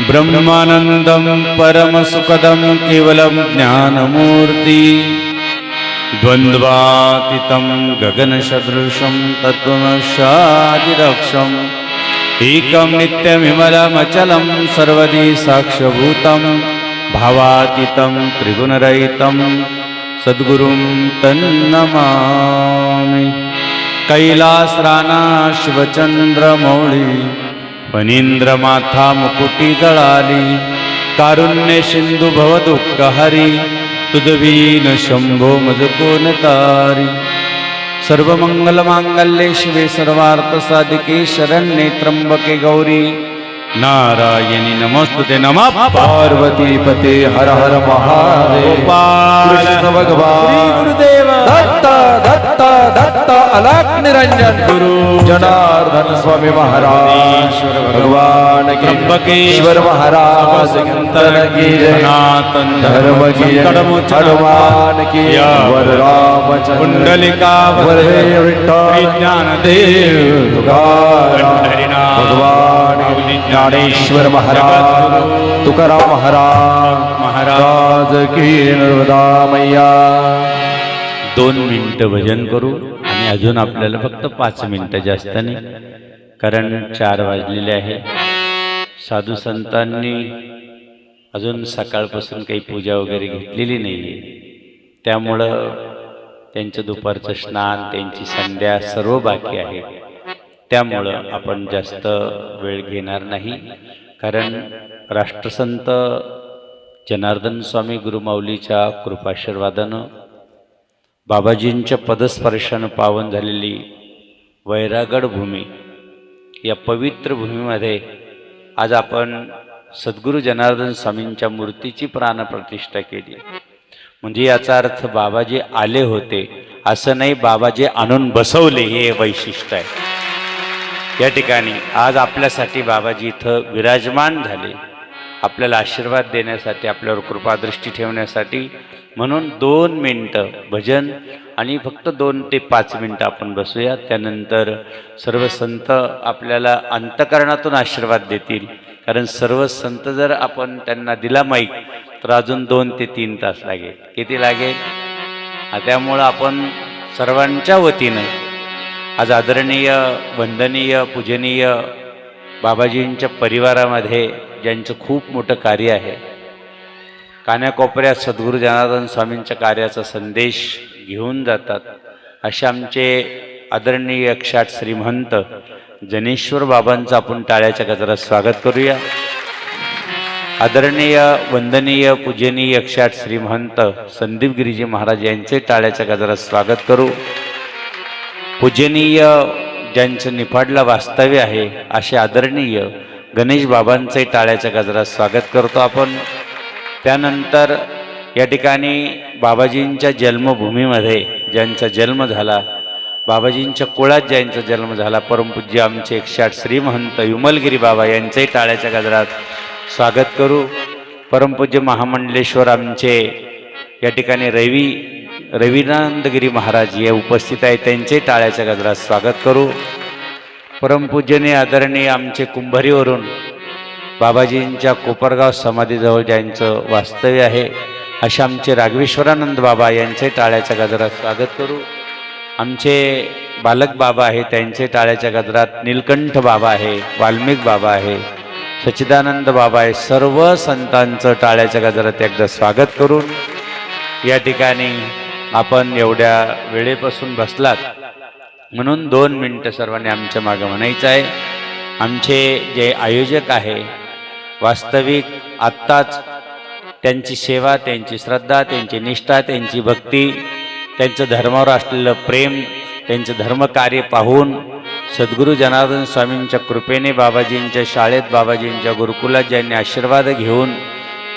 ब्रह्मानन्दं परमसुखदं केवलं ज्ञानमूर्ति द्वन्द्वातीतं गगनसदृशं तत्त्वमशादिरक्षम् एकं नित्यविमलमचलं सर्वदी साक्षभूतं भावातीतं त्रिगुणरहितं सद्गुरुं तन्नमामि। कैलासराना शिवचंद्रमौळी फणींद्रमाथा मुकुटी जळाली कारुण्य सिंधू भवदुःखहरी तुझवीन शंभो मज कोण तारी। सर्वमंगलमांगल्ये शिवे सर्वार्थसाधिके शरण्ये त्र्यंबके गौरी नारायणी नमस्तुते। नमः पार्वती पते हर हर महादेव। कृष्ण भगवान गुरुदेव दत्त दत्त दत्त अलख निरंजन गुरु जनार्दन स्वामी महाराज भगवान की त्र्यंबकेश्वर महाराज संतन की जय। सनातन धर्म की जय। हनुमान की वर रामचंद्र कुंडलिका वरदे विठ्ठल ज्ञानदेव तुकाराम भगवान ज्ञानेश्वर महाराज तुकाराम महाराज की नर्मदा मैया। 2 मिनिटं भजन करू आणि अजून आपल्याला फक्त 5 मिनिटं, जास्त नाही, कारण 4 वाजलेले आहे। साधू संतांनी अजून सकाळपासून काही पूजा वगैरे घेतलेली नाही आहे, त्यामुळं त्यांचं दुपारचं स्नान, त्यांची संध्या सर्व बाकी आहे। त्यामुळं आपण जास्त वेळ घेणार नाही, कारण राष्ट्रसंत जनार्दन स्वामी गुरुमाऊलीच्या कृपाशीर्वादानं बाबाजींच्या पदस्पर्शानं पावन झालेली वैरागड भूमी, या पवित्र भूमीमध्ये आज आपण सद्गुरू जनार्दन स्वामींच्या मूर्तीची प्राणप्रतिष्ठा केली। म्हणजे याचा अर्थ बाबाजी आले होते असं नाही, बाबाजी आणून बसवले हे वैशिष्ट्य आहे। या ठिकाणी आज आपल्यासाठी बाबाजी इथं विराजमान झाले, आपल्याला आशीर्वाद देण्यासाठी, आपल्यावर कृपादृष्टी ठेवण्यासाठी। म्हणून 2 मिनिटं भजन आणि फक्त 2 ते 5 मिनिटं आपण बसूया। त्यानंतर सर्व संत आपल्याला अंतकरणातून आशीर्वाद देतील, कारण सर्व संत जर आपण त्यांना दिला माईक तर अजून 2 ते 3 तास लागेल। किती लागेल? त्यामुळं आपण सर्वांच्या वतीनं आज आदरणीय, वंदनीय, पूजनीय बाबाजींच्या परिवारामध्ये ज्यांचं खूप मोठं कार्य आहे, कानाकोपऱ्यात सद्गुरू जनार्दन स्वामींच्या कार्याचा संदेश घेऊन जातात, असे आमचे आदरणीय 108 श्रीमंत जनेश्वर बाबांचं आपण टाळ्याच्या गजरात स्वागत करूया। आदरणीय, वंदनीय, पूजनीय 108 श्रीमंत संदीप गिरीजी महाराज यांचे टाळ्याच्या गजरात स्वागत करू। पूजनीय, ज्यांचं निफाडला वास्तव्य आहे, असे आदरणीय गणेश बाबांचे टाळ्याच्या गजरात स्वागत करतो आपण। त्यानंतर या ठिकाणी बाबाजींच्या जन्मभूमीमध्ये ज्यांचा जन्म झाला, बाबाजींच्या कुळात ज्यांचा जन्म झाला, परमपूज्य आमचे 108 श्रीमंत विमलगिरी बाबा यांचे टाळ्याच्या गजरात स्वागत करू। परमपूज्य महामंडलेश्वर आमचे या ठिकाणी रविनानंदगिरी महाराज हे उपस्थित आहेत, त्यांचे टाळ्याच्या गजरात स्वागत करू। परमपूज्यने आदरणीय आमचे कुंभारीवरून बाबाजींच्या कोपरगाव समाधीजवळ ज्यांचं वास्तव्य आहे, अशा आमचे राघवेश्वरानंद बाबा यांचे टाळ्याच्या गजरात स्वागत करू। आमचे बालक बाबा आहे, त्यांचे टाळ्याच्या गजरात नीलकंठ बाबा आहे, वाल्मिक बाबा आहे, सच्चिदानंद बाबा आहे, सर्व संतांचं टाळ्याच्या गजरात एकदा स्वागत करून या ठिकाणी आपण एवढ्या वेळेपासून बसलात म्हणून 2 मिनटं सर्वांनी आमच्या मागं म्हणायचं आहे. आमचे जे आयोजक आहे वास्तविक आत्ताच त्यांची सेवा, त्यांची श्रद्धा, त्यांची निष्ठा, त्यांची भक्ती, त्यांचं धर्मावर असलेलं प्रेम, त्यांचं धर्मकार्य पाहून सद्गुरू जनार्दन स्वामींच्या कृपेने बाबाजींच्या शाळेत, बाबाजींच्या गुरुकुलात ज्यांनी आशीर्वाद घेऊन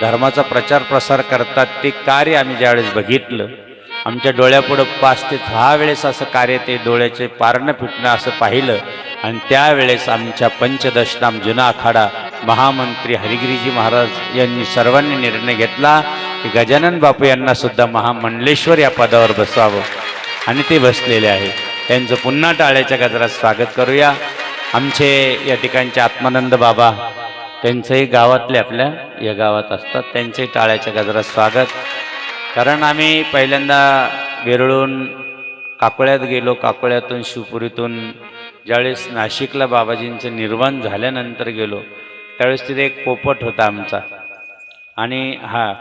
धर्माचा प्रचार प्रसार करतात ते कार्य आम्ही ज्यावेळेस बघितलं, आमच्या डोळ्यापुढं 5 ते 6 वेळेस असं कार्य ते डोळ्याचे पारणं फिटणं असं पाहिलं. आणि त्यावेळेस आमच्या पंचदशनाम जुना आखाडा महामंत्री हरिगिरीजी महाराज यांनी सर्वांनी निर्णय घेतला की गजानन बापू यांना सुद्धा महामंडलेश्वर या पदावर बसवावं आणि ते बसलेले आहे. त्यांचं पुन्हा टाळ्याच्या गजरात स्वागत करूया. आमचे या ठिकाणचे आत्मानंद बाबा, त्यांचंही गावातले आपल्या या गावात असतात, त्यांचंही टाळ्याच्या गजरात स्वागत. कारण आम्ही पहिल्यांदा वेरळून काकोळ्यात गेलो, काकोळ्यातून शिवपुरीतून ज्यावेळेस नाशिकला बाबाजींचं निर्वाण झाल्यानंतर गेलो त्यावेळेस तिथे एक पोपट होता आमचा, आणि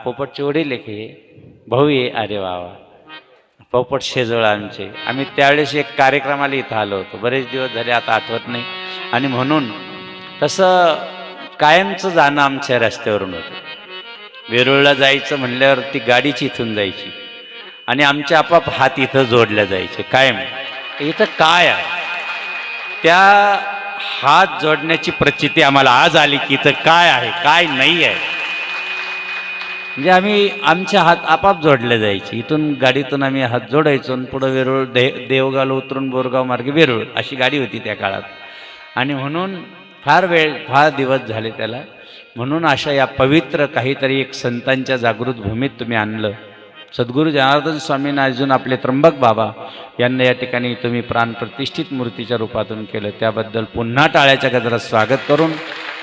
पोपटचे वडील एक हे भाऊ आहे, अरे वा, पोपट शेजवळ आमचे. आम्ही त्यावेळेस एक कार्यक्रमाला इथं आलो होतो, बरेच दिवस झाले आता आठवत नाही. आणि म्हणून तसं कायमचं जाणं आमच्या रस्त्यावरून होतं. वेरूळला जायचं म्हणल्यावर ती गाडीची इथून जायची आणि आमचे आपाप हात इथं जोडल्या जायचे कायम. इथं काय आहे त्या हात जोडण्याची प्रचिती आम्हाला आज आली की इथं काय आहे काय नाही आहे. म्हणजे आम्ही आमचे हात आपाप जोडले जायचे. इथून गाडीतून आम्ही हात जोडायचो आणि पुढं वेरूळ देवगावला उतरून बोरगाव मार्गे वेरूळ अशी गाडी होती त्या काळात. आणि म्हणून फार दिवस झाले त्याला. म्हणून अशा या पवित्र काहीतरी एक संतांच्या जागृत भूमीत तुम्ही आणलं. सद्गुरू जनार्दन स्वामींना अजून आपले त्र्यंबक बाबा यांना या ठिकाणी तुम्ही प्राणप्रतिष्ठित मूर्तीच्या रूपातून केलं, त्याबद्दल पुन्हा टाळ्याच्या गजरात स्वागत करून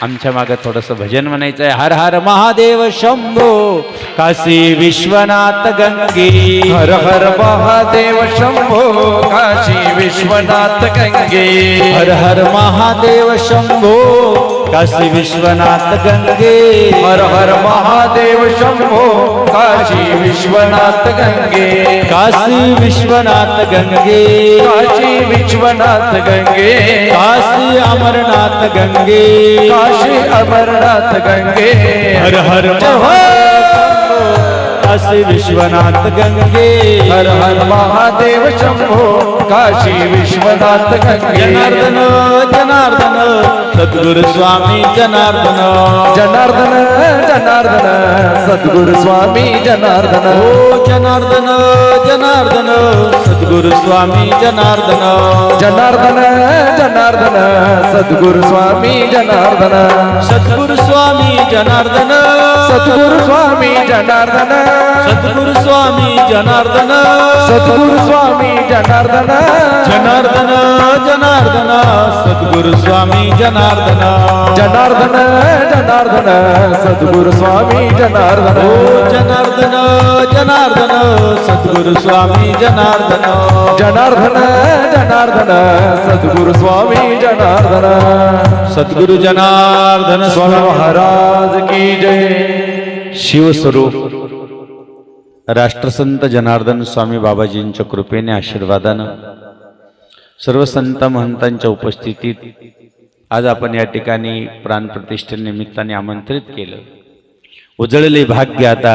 आमच्या मागं थोडंसं भजन म्हणायचं आहे. हर हर महादेव शंभो काशी विश्वनाथ गंगे. हर हर महादेव शंभो काशी विश्वनाथ गंगे. हर हर महादेव शंभो काशी विश्वनाथ गंगे. हर हर महादेव शंभो काशी विश्वनाथ गंगे. काशी विश्वनाथ गंगे. काशी विश्वनाथ गंगे. काशी अमरनाथ गंगे. काशी अमरनाथ गंगे. हर हर काशी विश्वनाथ गंगे. हर हर महादेव शंभो काशी विश्वनाथ गंगे. जनार्दन जनार्दन सद्गुरु स्वामी जनार्दन. जनार्दन जनार्दन सद्गुरु स्वामी जनार्दन. ओ जनार्दन जनार्दन सद्गुरु स्वामी जनार्दन. जनार्दन जनार्दन सद्गुरु स्वामी जनार्दन. सद्गुरु स्वामी जनार्दन. सद्गुरु स्वामी जनार्दन. सद्गुरु स्वामी जनार्दन. सद्गुरु स्वामी जनार्दन. जनार्दन जनार्दन सद्गुरु स्वामी जनार्दन. जनार्दन जनार्दन सद्गुरु स्वामी जनार्दन. ओ जनार्दन जनार्दन सद्गुरु स्वामी जनार्दन. जनार्दन जनार्दन सद्गुरु स्वामी जनार्दन. सद्गुरु जनार्दन स्वामी महाराज की जय. शिवस्वरूप राष्ट्रसंत जनार्दन स्वामी बाबाजींच्या कृपेने आशीर्वादानं सर्व संत महंतांच्या उपस्थितीत आज आपण या ठिकाणी प्राणप्रतिष्ठेनिमित्ताने आमंत्रित केलं. उजळले भाग्य आता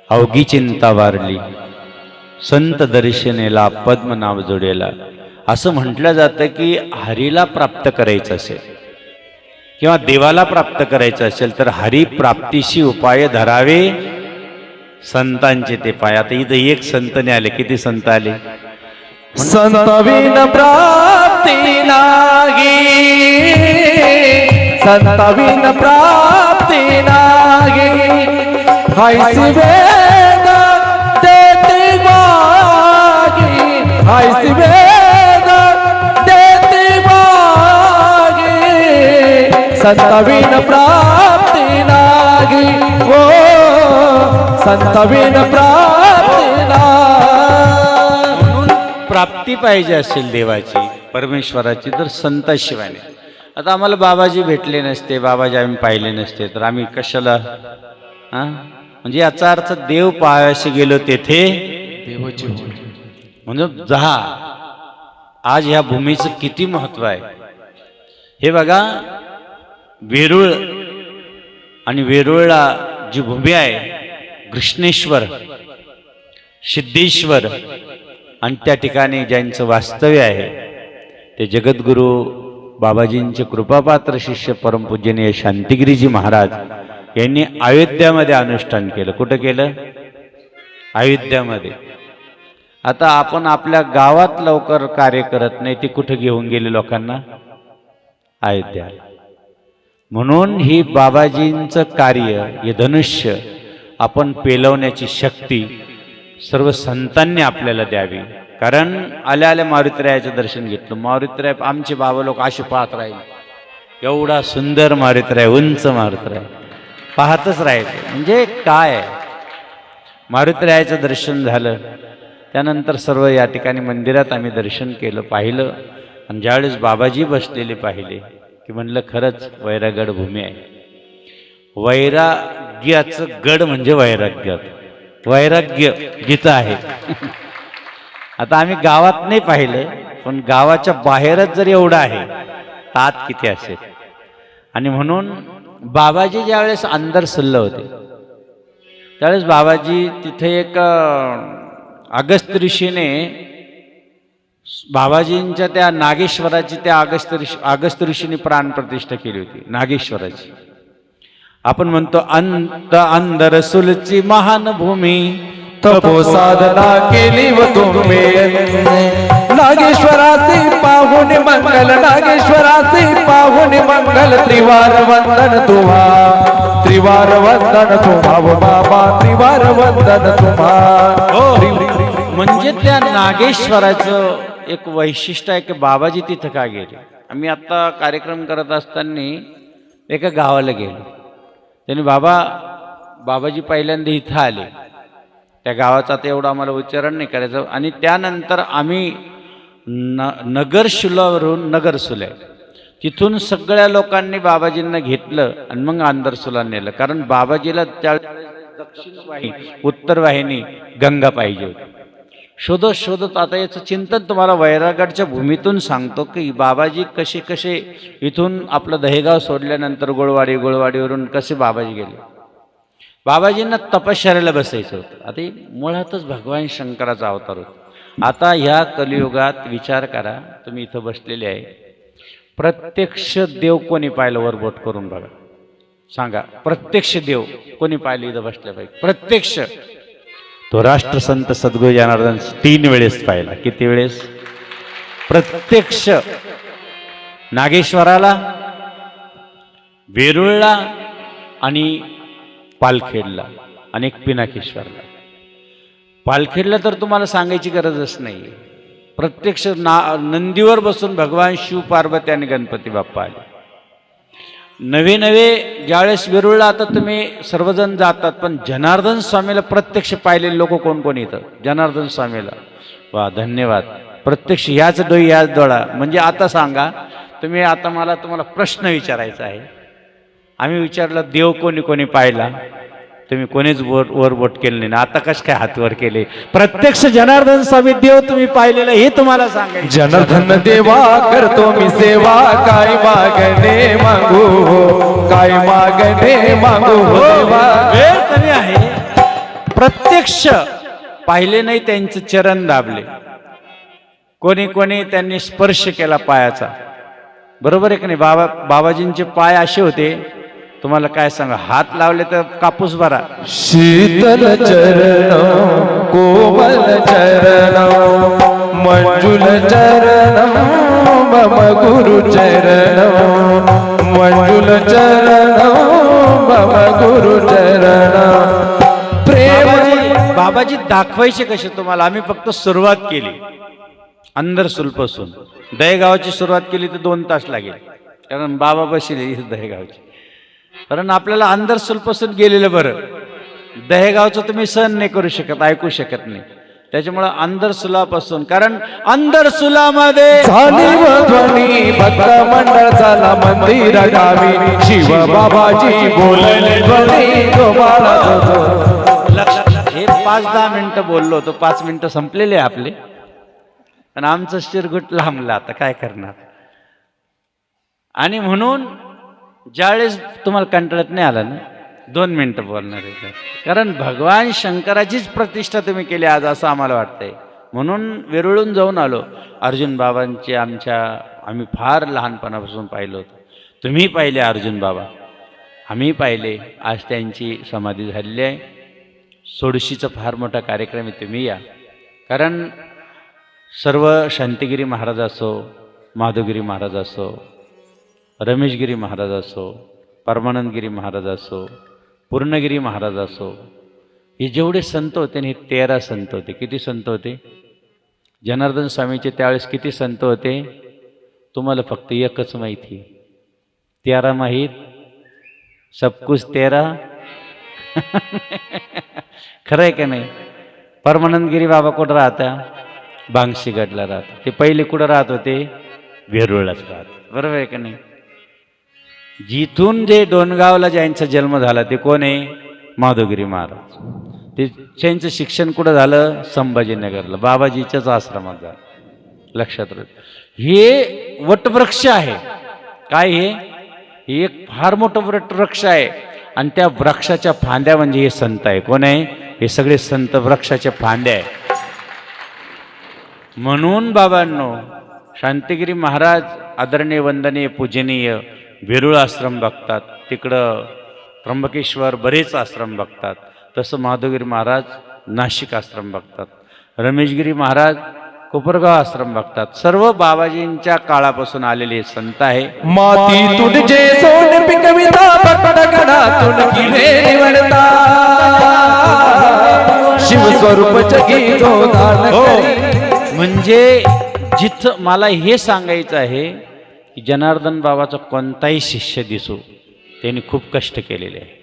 अवघी चिंता वारली, संत दर्शनेला पद्मनाभ जोडेला. असं म्हटलं जातं की हरीला प्राप्त करायचं असेल किंवा देवाला प्राप्त करायचं असेल तर हरी प्राप्तीशी उपाय धरावे संतांचे ते पाय. आता इथं एक संतने आले, किती संत आले? संतविन प्राप्ती नागी. संतविन प्राप्ती नागी. हायसी वेद देती वागी. हायसी वेद देती वागी. संतविन प्राप्ती नागी. ओ संतविन प्राप्ती नागी. प्राप्ती पाहिजे असेल देवाची परमेश्वराची तर संताशिवाय नाही. आता आम्हाला बाबाजी भेटले नसते, बाबाजी आम्ही पाहिले नसते तर आम्ही कशाला म्हणजे याचा अर्थ देव पाहायशी गेलो तेथे देवाची होय. म्हणजे जहा आज ह्या भूमीचं किती महत्व आहे हे बघा. वेरूळ आणि वेरूळला जी भूमी आहे कृष्णेश्वर सिद्धेश्वर आणि त्या ठिकाणी ज्यांचं वास्तव्य आहे ते जगद्गुरु बाबाजींचे कृपापात्र शिष्य परमपूजनीय शांतिगिरीजी महाराज यांनी अयोध्यामध्ये अनुष्ठान केलं. कुठं केलं? अयोध्यामध्ये. आता आपण आपल्या गावात लवकर कार्य करत नाही, ते कुठं घेऊन गेले लोकांना? अयोध्या. म्हणून ही बाबाजींचं कार्य हे धनुष्य आपण पेलवण्याची शक्ती सर्व संतांनी आपल्याला द्यावी. कारण आल्या आल्या मारुतीरायाचं दर्शन घेतलं. मारुतीराय आमचे बाबा लोक असे पाहत राहिले, एवढा सुंदर मारुतीराय, उंच मारुतीराय पाहतच राहिले. म्हणजे काय मारुतीरायाचं दर्शन झालं. त्यानंतर सर्व या ठिकाणी मंदिरात आम्ही दर्शन केलं, पाहिलं. आणि ज्यावेळेस बाबाजी बसलेले पाहिले की म्हणलं खरंच वैरागड भूमी आहे. वैराग्याचं गड म्हणजे वैराग्य, वैराग्य जिथं आहे. आता आम्ही गावात नाही पाहिलं, पण गावाच्या बाहेरच जर एवढं आहे तात किती असेल. आणि म्हणून बाबाजी ज्यावेळेस अंदर सल्लं होते त्यावेळेस बाबाजी तिथे एक अगस्त्य ऋषीने बाबाजींच्या त्या नागेश्वराची त्या अगस्त्य ऋषीने प्राणप्रतिष्ठा केली होती नागेश्वराची. आपण म्हणतो अंदर सुलची महान भूमी तपो साधना केली व तुम्ही नागेश्वराचे पाहुणे मंगल, नागेश्वराचे पाहुणे मंगल. त्रिवार वंदन तुम्हा, त्रिवार वंदन तुम्हा व बाबा, त्रिवार वंदन तुम्हा. म्हणजे त्या नागेश्वराचं एक वैशिष्ट्य आहे की बाबाजी तिथं का गेले. आम्ही आता कार्यक्रम करत असताना एका गावाला गेलो. त्यांनी बाबाजी पहिल्यांदा इथं आले. त्या गावाचा आता एवढं आम्हाला उच्चारण नाही करायचं. आणि त्यानंतर आम्ही नगरसुलावरून नगरसुला तिथून सगळ्या लोकांनी बाबाजींना घेतलं आणि मग आंदरसुला नेलं. कारण बाबाजीला त्या दक्षिण वाहिनी उत्तर वाहिनी गंगा पाहिजे होती. शोधत शोधत आता याचं चिंतन तुम्हाला वैरागडच्या भूमीतून सांगतो की बाबाजी कसे कसे इथून आपलं दहेगाव सोडल्यानंतर गोळवाडीवरून कसे बाबाजी गेले. बाबाजींना तपश्चर्याला बसायचं होतं. आता मुळातच भगवान शंकराचा अवतार होता. आता ह्या कलियुगात विचार करा, तुम्ही इथं बसलेले आहे, प्रत्यक्ष देव कोणी पाहिलं? वर बोट करून बघा, सांगा प्रत्यक्ष देव कोणी पाहिलं इथं बसल्या पाहिजे? प्रत्यक्ष तो राष्ट्रसंत सद्गुरू जनार्दन 3 वेळेस पाहिला. किती वेळेस? प्रत्यक्ष. नागेश्वराला, वेरूळला आणि पालखेडला आणि एक पिनाकेश्वरला. पालखेडला तर तुम्हाला सांगायची गरजच नाही. प्रत्यक्ष नंदीवर बसून भगवान शिव पार्वती आणि गणपती बाप्पा आले. नवे ज्यावेळेस वेरूळला आता तुम्ही सर्वजण जातात, पण जनार्दन स्वामीला प्रत्यक्ष पाहिलेले लोक कोण कोण येतं? जनार्दन स्वामीला. वा, धन्यवाद. प्रत्यक्ष याच डोई याच डोळा. म्हणजे आता सांगा तुम्ही, आता मला तुम्हाला प्रश्न विचारायचा आहे. आम्ही विचारलं देव कोणी कोणी पाहिला, तुम्ही कोणीच वर बोट केलं नाही. आता कस काय हात वर केले? प्रत्यक्ष जनार्दन स्वामी देव तुम्ही पाहिलेलं हे तुम्हाला सांगायचं. जनार्दन देवा करतो मी सेवा, काय मागणे मागू, काय मागणे मागू देवा. वेळ कमी आहे. प्रत्यक्ष पाहिले नाही, त्यांचे चरण दाबले. कोणी कोणी त्यांनी स्पर्श केला पायाचा. बरोबर आहे की नाही? बाबाजींचे पाय असे होते, तुम्हाला काय सांगा, हात लावले तर कापूस भरा. शीतल चरण कोमल चरण मंजुल चरण मम गुरु चरण, मंजुल चरण मम गुरु चरण. प्रेम बाबाजी दाखवायचे कसे तुम्हाला? आम्ही फक्त सुरुवात केली अंदरसूलपासून. दहेगावची सुरुवात केली तर 2 तास लागेल, कारण बाबा बसले दहेगावची. कारण आपल्याला अंदरसूलपासून गेलेलं बरं. दहेगावचं तुम्ही सहन नाही करू शकत, ऐकू शकत नाही. त्याच्यामुळं अंधरसुलापासून, कारण अंधरसुलामध्ये झाली व ध्वनी भक्त मंडळ झाला मंदिर गावी शिव बाबाजी बोलले ध्वनी गोपाळा हे 5-10 मिनिटं बोललो होतो, 5 मिनिटं संपलेले आपले, पण आमचं शिरगुट लांबला, आता काय करणार. आणि म्हणून ज्यावेळेस तुम्हाला कंटाळत नाही आला ना, 2 मिनिटं बोलणार आहे, कारण भगवान शंकराचीच प्रतिष्ठा तुम्ही केली आज असं आम्हाला वाटतंय. म्हणून वेरुळून जाऊन आलो. अर्जुन बाबांचे आम्ही फार लहानपणापासून पाहिलं होतं. तुम्ही पाहिले अर्जुन बाबा, आम्ही पाहिले. आज त्यांची समाधी झालेली आहे. 16शीचा फार मोठा कार्यक्रम आहे, तुम्ही या. कारण सर्व शांतिगिरी महाराज असो, माधवगिरी महाराज असो, रमेशगिरी महाराज असो, परमानंदगिरी महाराज असो, पूर्णगिरी महाराज असो, हे जेवढे संत होते हे 13 संत होते. किती संत होते? जनार्दन स्वामीचे त्यावेळेस किती संत होते? तुम्हाला फक्त एकच माहिती, 13 माहीत, सबकुछ 13. खरं आहे का नाही? परमानंदगिरी बाबा कुठं राहता? बांगशीगडला राहतात. ते पहिले कुठं राहत होते? वेरूळलाच राहत. बरोबर आहे का नाही? जिथून जे डोणगावला ज्यांचा जन्म झाला ते कोण आहे? माधवगिरी महाराज. ते त्यांचं शिक्षण कुठं झालं? संभाजीनगरला, बाबाजीच्याच आश्रमात झालं. लक्षात राहत. हे वटवृक्ष आहे. काय हे? हे एक फार मोठं वटवृक्ष आहे. आणि त्या वृक्षाच्या फांद्या म्हणजे हे संत आहे. कोण आहे? हे सगळे संत वृक्षाच्या फांद्या आहे. म्हणून बाबांनो, शांतिगिरी महाराज आदरणीय, वंदनीय, पूजनीय, वेरूळ आश्रम बघतात, तिकडं त्र्यंबकेश्वर बरेच आश्रम बघतात. तसं माधवगिरी महाराज नाशिक आश्रम बघतात, रमेशगिरी महाराज कोपरगाव आश्रम बघतात. सर्व बाबाजींच्या काळापासून आलेले संत आहे. मातीतून जे सोड पिकविता भक्त गणातून किरे निवडता शिव स्वरूप जगी जो दान करी. म्हणजे जिथं मला हे सांगायचं आहे की जनार्दन बाबाचा कोणताही शिष्य दिसो, त्यांनी खूप कष्ट केलेले आहे.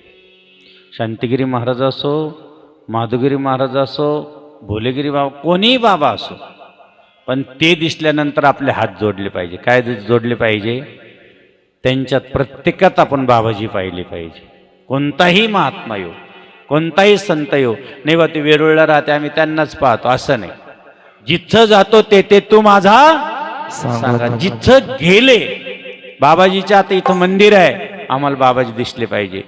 शांतिगिरी महाराज असो, माधवगिरी महाराज असो, भोलेगिरी बाबा, कोणीही बाबा असो, पण ते दिसल्यानंतर आपले हात जोडले पाहिजे. काय जोडले पाहिजे? त्यांच्यात प्रत्येकात आपण बाबाजी पाहिले पाहिजे. कोणताही महात्मा येऊ, कोणताही संत येऊ, नाही बा ते वेरूळला राहते आम्ही त्यांनाच पाहतो असं नाही. जिथं जातो ते तू माझा सांगा. जिथं गेले, बाबाजीच्या आता इथं मंदिर आहे, आम्हाला बाबाजी दिसले पाहिजे.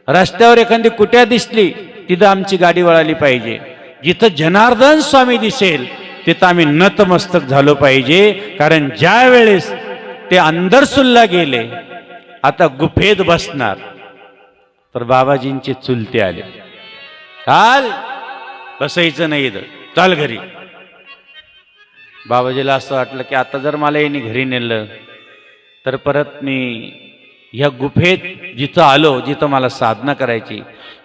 रस्त्यावर एखादी कुट्या दिसली, तिथं आमची गाडी वळाली पाहिजे. जिथं जनार्दन स्वामी दिसेल तिथं आम्ही नतमस्तक झालो पाहिजे. कारण ज्या वेळेस ते अंदरसुल्ला गेले, आता गुफेत बसणार, तर बाबाजींचे चुलते आले, चाल बसायचं नाही इथं, चाल घरी. बाबाजीला असं वाटलं की आता जर मला यांनी घरी नेलं तर परत मी ह्या गुफेत जिथं आलो, जिथं मला साधना करायची,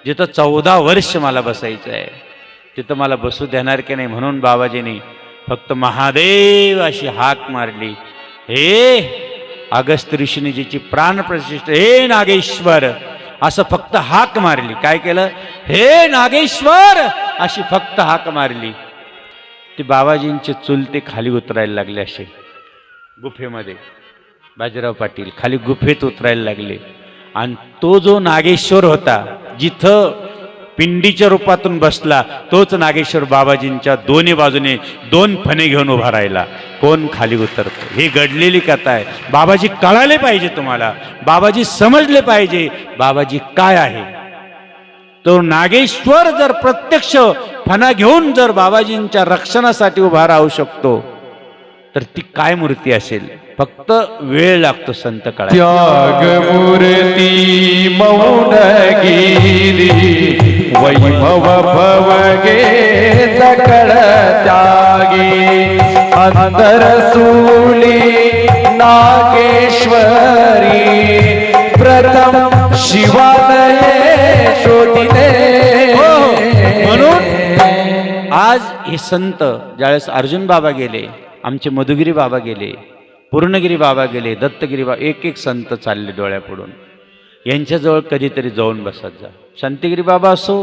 जिथं 14 वर्ष मला बसायचं आहे, तिथं मला बसू देणार की नाही. म्हणून बाबाजींनी फक्त महादेव अशी हाक मारली. हे अगस्त ऋषीने जिची प्राणप्रतिष्ठा, हे नागेश्वर, असं फक्त हाक मारली. काय केलं? हे नागेश्वर अशी फक्त हाक मारली. ते बाबाजींचे चुलते खाली उतरायला लागले, असे गुफेमध्ये. बाजीराव पाटील खाली गुफेत उतरायला लागले. आणि तो जो नागेश्वर होता, जिथं पिंडीच्या रूपातून बसला, तोच नागेश्वर बाबाजींच्या दोन्ही बाजूने 2 फणे घेऊन उभा राहिला. कोण खाली उतरतो? ही घडलेली कथा आहे. बाबाजी कळाले पाहिजे तुम्हाला, बाबाजी समजले पाहिजे बाबाजी काय आहे. तो नागेश्वर जर प्रत्यक्ष फणा घेऊन जर बाबाजींच्या रक्षणासाठी उभा राहू शकतो, तर ती काय मूर्ती असेल. फक्त वेळ लागतो संत कळायला. त्याग मूर्ती मौनगिरी वैभव भवगे सकळ त्यागी अंतरसुली नागेश्वरी प्रथम शिवालये शोधिले. म्हणून आज हे संत, ज्यावेळेस अर्जुन बाबा गेले, आमचे मधुगिरी बाबा गेले, पूर्णगिरी बाबा गेले, दत्तगिरी बाबा, एक एक संत चालले डोळ्यापुढून. यांच्याजवळ कधीतरी जाऊन बसत जा. शांतिगिरी बाबा असो,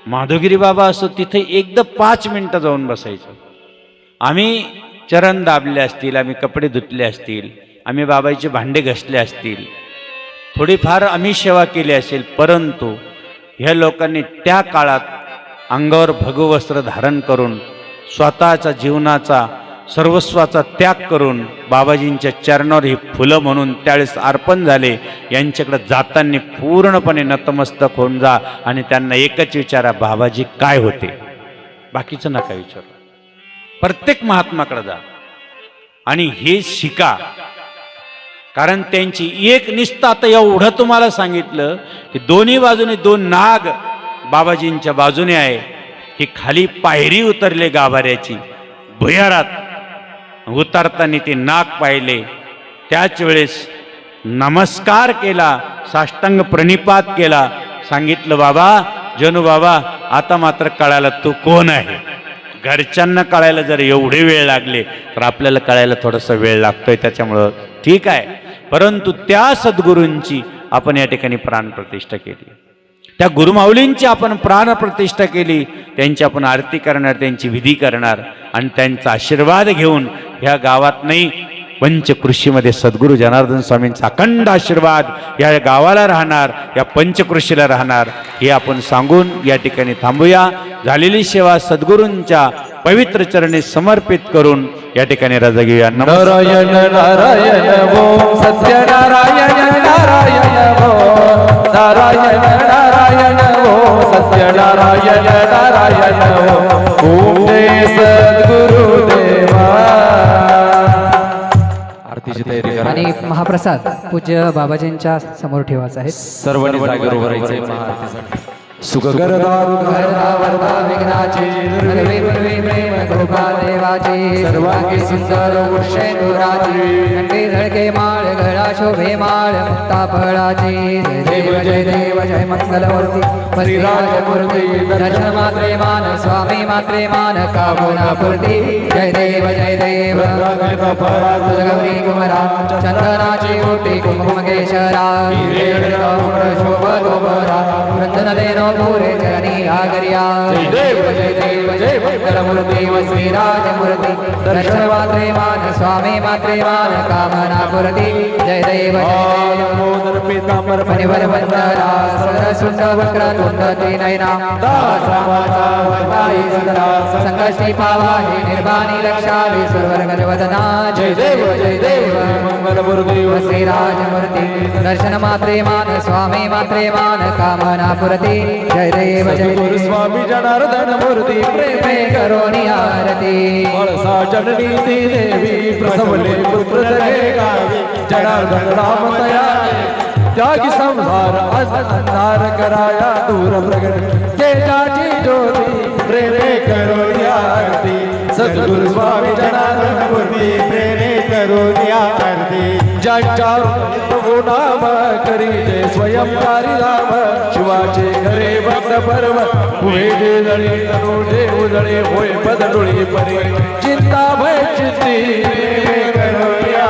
माधवगिरी बाबा असो, तिथे एकदा 5 मिनिटं जाऊन बसायचं. आम्ही चरण दाबले असतील, आम्ही कपडे धुतले असतील, आम्ही बाबाचे भांडे घासले असतील, थोडीफार आम्ही सेवा केली असेल, परंतु ह्या लोकांनी त्या काळात अंगावर भगवस्त्र धारण करून स्वतःचा जीवनाचा सर्वस्वाचा त्याग करून बाबाजींच्या चरणावर ही फुलं म्हणून त्यावेळेस अर्पण झाले. यांच्याकडे जाताना पूर्णपणे नतमस्तक होऊन जा आणि त्यांना एकच विचारा, बाबाजी काय होते, बाकीचं नका विचारू. प्रत्येक महात्माकडे जा आणि हे शिका. कारण त्यांची एक निष्ठा, आता एवढं तुम्हाला सांगितलं की दोन्ही बाजूने 2 नाग बाबाजींच्या बाजूने आहे. ही खाली पायरी उतरले गाभाऱ्याची, भुयारात उतरताना ते नाग पाहिले. त्याच वेळेस नमस्कार केला, साष्टांग प्रणिपात केला. सांगितलं, बाबा जनू बाबा, आता मात्र कळायला तू कोण आहे. घरच्यांना कळायला जर एवढे वेळ लागले तर आपल्याला कळायला थोडासा वेळ लागतोय, त्याच्यामुळं ठीक आहे. परंतु त्या सद्गुरूंची आपण या ठिकाणी प्राणप्रतिष्ठा केली, त्या गुरुमाऊलींची आपण प्राणप्रतिष्ठा केली. त्यांची आपण आरती करणार, त्यांची विधी करणार आणि त्यांचा आशीर्वाद घेऊन ह्या गावात नाही, पंचकृषीमध्ये सद्गुरू जनार्दन स्वामींचा अखंड आशीर्वाद या गावाला राहणार, या पंचकृषीला राहणार, हे आपण सांगून या ठिकाणी थांबूया. झालेली सेवा सद्गुरूंच्या पवित्र चरणी समर्पित करून या ठिकाणी रजा घेऊया. नारायण नारायण ओम सत्यनारायण नारायण ओम नारायण नारायण ओम सत्यनारायण नारायण ओम जय सद्गुरुदेवा. आरतीची तयारी करा आणि महाप्रसाद पूज्य बाबाजींच्या समोर ठेवायचा आहे. सर्वांनी जागेवर उभं राहायचंय महाआरतीसाठी. सुखकर दारू वरदा वरदा विघ्नाची नरवे पृथ्वी प्रेम कृपा देवाची सर्वांगी सुंदर वृक्षेंदुराची घंटे झळके माळ गळा शोभे माळ मुक्ता फळाची. जय देव जय मंगलमूर्ती श्रीराजमूर्ती दर्शन मात्रे मान स्वामी मात्रे मान कामना पूर्ती. जय देव गौरी कुमरा चंदनाची मोठी कुंकुम केशरा शोभा वंदन देनो पुरे चरणी आगर्या. जय देव जय मंगलमूर्ती व श्रीराजमूर्ती दर्शन मात्रे मान स्वामी मात्रे मान कामना पूर्ती. जय देव मोदर पीतांबर परिवर वंदना सरसुंड वक्र तुंडती नयना दासावाचा वरदाई सदरा संकष्टी पावाहि निर्वाणी रक्षावि सुरवर्गवदना. जय देव मंगलमूर्ती व श्रीराजमूर्ती दर्शन मात्रे मान स्वामी मात्रे मान कामना पूर्ती. जय देव स्वामी जनार्दन मूर्ती प्रेमे करोनी आरती. वळसा जननी ती देवी प्रसवले पुत्र जगे गावी. जनार्दन राम तया त्यागी संसार अंधार कराया दूर प्रगट तेजाची ज्योती प्रेमे करोनी आरती. सद्गुरु स्वामी जनार्दन मूर्ती प्रेमे करोनी आरती. ज्यांच्या नाम करी ते स्वयंकारी राम शिवाचे घरे भक्त पर्व उभे जळी तनुजे उजळे होय पदडोळी परी चिंता भय चित्ती प्रेमे करोया.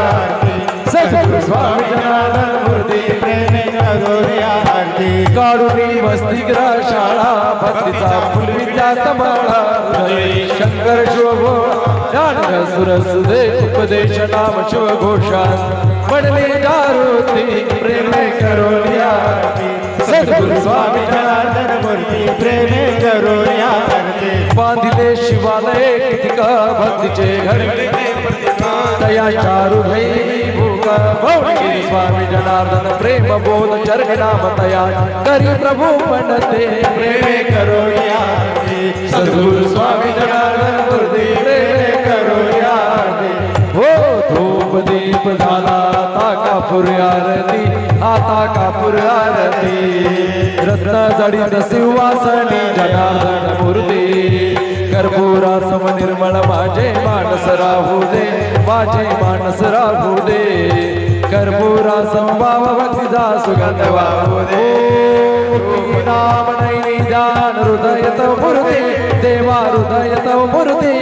सद्गुरु स्वामी जनार्दन मूर्ती प्रेमे करोया. काढुनी वसतिगृह शाळा भक्तीचा फुल विद्यात माळा शंकर शिवभोळा ज्ञान सुरसुदे उपदेश नाम शिवघोषा पडले जागृती प्रेमे करोया. सद्गुरु स्वामी जनार्दन मूर्ती प्रेमे करोया. बांधिले शिवालय कितिका भक्तीचे घर तया चारु भैरी भूका भौरी स्वामी जनार्दन प्रेम बोध चरण नाम तया करी प्रभू पंडते प्रेमे करोया. सद्गुरु स्वामी जनार्दन मूर्ती प्रेमे करोया. हो धूप दीप झाला ताका फुर आरती आता कापूर आरती रत्न जडित सिंहासनी जनार्दन मूर्ती. कर्पूरा सम निर्मळ माझे मानस राहू दे माझे मानस राहू दे. कर्पूरा समभाव भक्तीचा सुगंध वाहू दे. नाम नैनी ध्यान हृदय तव मूर्ती देवा हृदय तव मूर्ती.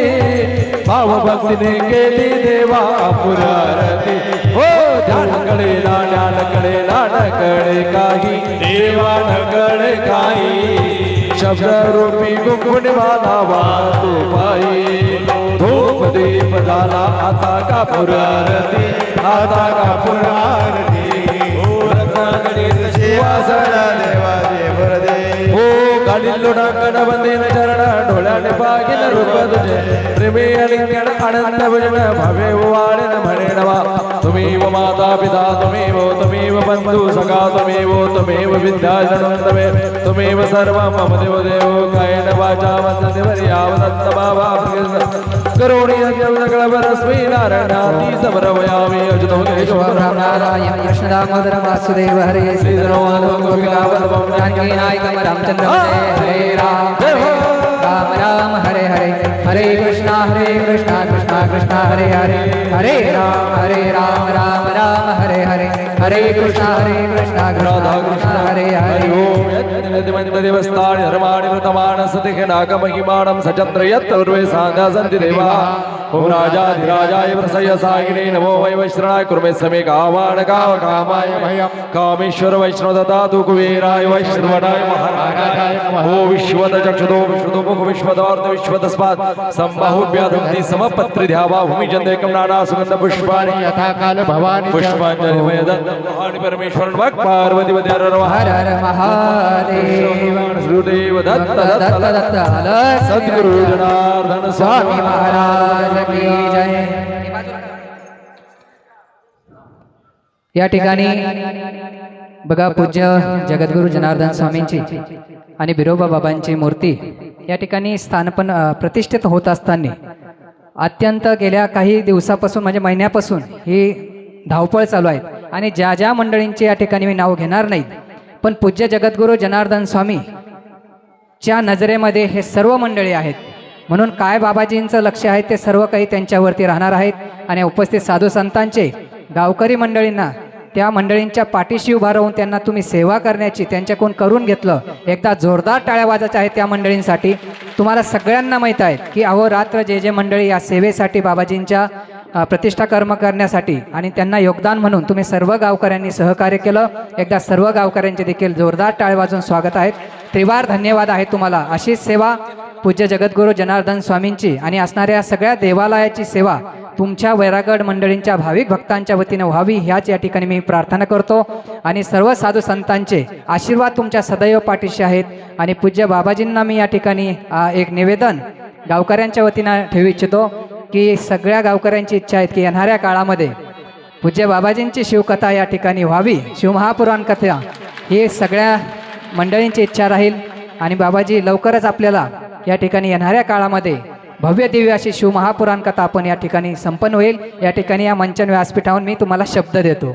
भाव भक्तीने केली देवा पुरारती. हो ध्यान कडे ज्ञान कडे काही देवा न कडे काही शब्द रूपी कुंकुण माला वाहतो पायी धूप दीप झाला आता कापूर आरती आता कापूर आरती लोडांगण बंदीन चरण डोळ्याने पागिन रूप तुझे प्रेमी अलिंगण आनंद भजन भावे वाळण म्हणे नवा तुम्ही व माता पिता तुम्ही व बंधू सखा तुम्ही व विद्याजनंदमे तुम्ही व सर्व मम देव देव कायन वाचा वंदते यावदत्त बाबा करुणी सकळ परस्मै नारायणाती समरवयामी अजुतो केशव नारायण कृष्ण दामोदर वासुदेव हरे श्रीधरवाद गोपिका वल्लभ जानकी नायक रामचंद्र हरे राम राम हरे हरे हरे कृष्णा कृष्णा कृष्णा हरे हरे हरे राम राम राम हरे हरे हरे कृष्णा कृष्णा कृष्णा हरे हरे देवस्थानि धर्माणि वृतमानसति नागमहिमानं सचन्द्र यत्तर्वे साधा सन्ति देवा ओम राजाधिराजाय प्रसय सागिने नमो वै वैश्रणाय कुर्मे समे कामान काव कामाय भयं कामेश्वर वैष्णव ददातु कुबेराय वैश्रवणाय महाराजाय ओ विश्वद चक्षुदो विश्वदो मुख विश्वदार्थ विश्वदस्मात् संबाहुभ्याधंति समपत्रि ध्यावा भूमिजन्देकं नाना सुगंध पुष्पाणि यथा काल भवानी पुष्पांजलिमय दत्त परमेश्वर भक्त पार्वती वद्यार हर हर महादेव श्रीदेव दत्त दत्त दत्त अलग सद्गुरु जनार्दन स्वामी महाराज की जय. या ठिकाणी बघा पूज्य जगद्गुरु जनार्दन स्वामींची आणि बिरोबा बाबांची मूर्ती या ठिकाणी स्थानपण प्रतिष्ठित होत असताना अत्यंत गेल्या काही दिवसापासून म्हणजे महिन्यापासून ही धावपळ चालू आहे आणि ज्या ज्या मंडळींची या ठिकाणी मी नाव घेणार नाही पण पूज्य जगद्गुरु जनार्दन स्वामी च्या नजरेमध्ये हे सर्व मंडळी आहेत म्हणून काय बाबाजींचं लक्ष आहे ते सर्व काही त्यांच्यावरती राहणार आहेत आणि उपस्थित साधू संतांचे गावकरी मंडळींना त्या मंडळींच्या पाठीशी उभा राहून त्यांना तुम्ही सेवा करण्याची त्यांच्याकडून करून घेतलं एकदा जोरदार टाळ्या वाजायच्या आहेत त्या मंडळींसाठी. तुम्हाला सगळ्यांना माहीत आहे की अहोरात्र जे जे मंडळी या सेवेसाठी बाबाजींच्या प्रतिष्ठा कर्म करण्यासाठी आणि त्यांना योगदान म्हणून तुम्ही सर्व गावकऱ्यांनी सहकार्य केलं. एकदा सर्व गावकऱ्यांचे देखील जोरदार टाळ्या वाजून स्वागत आहेत. त्रिवार धन्यवाद आहे तुम्हाला. अशीच सेवा पूज्य जगद्गुरु जनार्दन स्वामींची आणि असणाऱ्या सगळ्या देवालयाची सेवा तुमच्या वैरागड मंडळींच्या भाविक भक्तांच्या वतीने व्हावी ह्याच या ठिकाणी मी प्रार्थना करतो आणि सर्व साधू संतांचे आशीर्वाद तुमच्या सदैव पाठीशी आहेत. आणि पूज्य बाबाजींना मी या ठिकाणी एक निवेदन गावकऱ्यांच्या वतीनं ठेवू इच्छितो की सगळ्या गावकऱ्यांची इच्छा आहे की येणाऱ्या काळामध्ये पूज्य बाबाजींची शिवकथा या ठिकाणी व्हावी. शिवमहापुराण कथा ही सगळ्या मंडळींची इच्छा राहील आणि बाबाजी लवकरच आपल्याला या ठिकाणी येणाऱ्या काळामध्ये भव्य दिव्य अशी शिवमहापुराण कथा आपण या ठिकाणी संपन्न होईल. या ठिकाणी या मंचन व्यासपीठावरून मी तुम्हाला शब्द देतो.